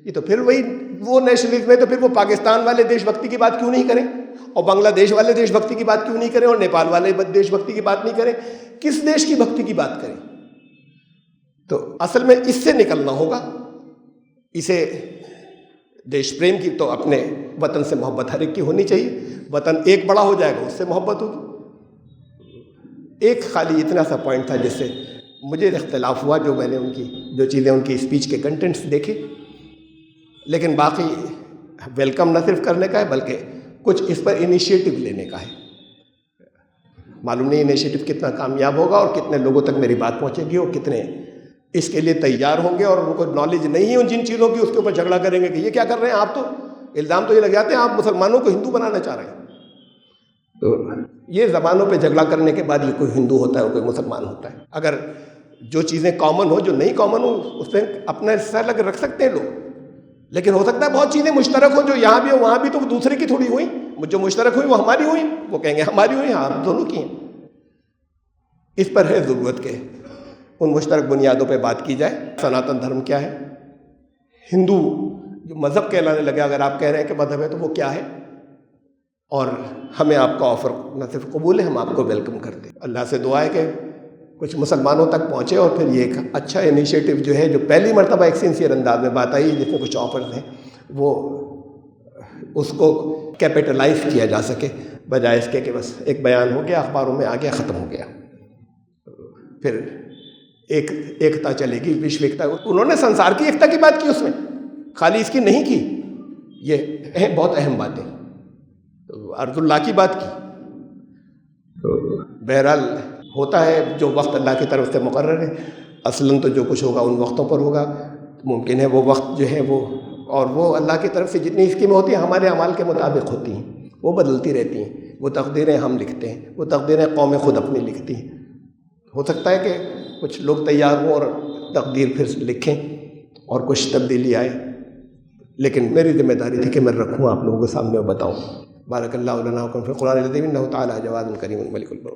یہ تو پھر وہی وہ نیشنلزم ہے، تو پھر وہ پاکستان والے دیش بھکتی کی بات کیوں نہیں کریں، اور بنگلہ دیش والے دیش بھکتی کی بات کیوں نہیں کریں، اور نیپال والے دیش بھکتی کی بات نہیں کریں؟ کس دیش کی بھکتی کی بات کریں؟ تو اصل میں اس سے نکلنا ہوگا، اسے دیش پریم کی تو اپنے وطن سے محبت ہر ایک کی ہونی چاہیے۔ وطن ایک بڑا ہو جائے گا، اس سے محبت ہوگی۔ ایک خالی اتنا سا پوائنٹ تھا جس سے مجھے اختلاف ہوا، جو میں نے جو چیزیں ان کی اسپیچ کے کنٹینٹس دیکھے، لیکن باقی ویلکم نہ صرف کرنے کا ہے بلکہ کچھ اس پر انیشیٹو لینے کا ہے۔ معلوم نہیں انیشیٹو کتنا کامیاب ہوگا اور کتنے لوگوں تک میری بات پہنچے گی، اور کتنے اس کے لیے تیار ہوں گے، اور ان کو نالج نہیں ہے ان جن چیزوں کی، اس کے اوپر جھگڑا کریں گے کہ یہ کیا کر رہے ہیں آپ، تو الزام تو یہ لگ جاتے ہیں آپ مسلمانوں کو ہندو بنانا چاہ رہے ہیں۔ تو یہ زبانوں پہ جھگڑا کرنے کے بعد یہ کوئی ہندو ہوتا ہے اور کوئی مسلمان ہوتا ہے؟ اگر جو چیزیں کامن ہو، جو نہیں کامن ہو، اس پہ اپنا حصہ لگ رکھ سکتے ہیں لوگ، لیکن ہو سکتا ہے بہت چیزیں مشترک ہوں جو یہاں بھی ہو وہاں بھی، تو وہ دوسرے کی تھوڑی ہوئی، جو مشترک ہوئی وہ ہماری ہوئی، وہ کہیں گے ہماری ہوئی، ہاں دونوں کی ہیں۔ اس پر ہے ضرورت کہ ان مشترک بنیادوں پہ بات کی جائے۔ سناتن دھرم کیا ہے؟ ہندو جو مذہب کہلانے لگے، اگر آپ کہہ رہے ہیں کہ مذہب ہے تو وہ کیا ہے؟ اور ہمیں آپ کا آفر نہ صرف قبول ہے، ہم آپ کو ویلکم کرتے ہیں۔ اللہ سے دعا ہے کہ کچھ مسلمانوں تک پہنچے، اور پھر یہ ایک اچھا انیشیٹو جو ہے، جو پہلی مرتبہ ایک سنسیئر انداز میں بات آئی جس میں کچھ آفرز ہیں، وہ اس کو کیپٹلائز کیا جا سکے، بجائے اس کے کہ بس ایک بیان ہو گیا، اخباروں میں آ گیا، ختم ہو گیا۔ پھر ایکتا چلے گی، وشو ایکتا۔ انہوں نے سنسار کی ایکتا کی بات کی، اس میں خالی اس کی نہیں کی۔ یہ بہت اہم بات ہے۔ ارض اللہ کی بات کی۔ بہرحال ہوتا ہے جو وقت اللہ کی طرف سے مقرر ہے، اصلاً تو جو کچھ ہوگا ان وقتوں پر ہوگا۔ ممکن ہے وہ وقت جو ہے وہ، اور وہ اللہ کی طرف سے جتنی اسکیمیں ہوتی ہیں ہمارے اعمال کے مطابق ہوتی ہیں، وہ بدلتی رہتی ہیں۔ وہ تقدیریں ہم لکھتے ہیں، وہ تقدیریں قومیں خود اپنی لکھتی ہیں۔ ہو سکتا ہے کہ کچھ لوگ تیار ہوں اور تقدیر پھر لکھیں اور کچھ تبدیلی آئے، لیکن میری ذمہ داری تھی کہ میں رکھوں آپ لوگوں کے سامنے اور بتاؤں۔ بارک اللہ لنا و لکم فی القرآن العظیم انہ تعالی جواد کریم الملک البر۔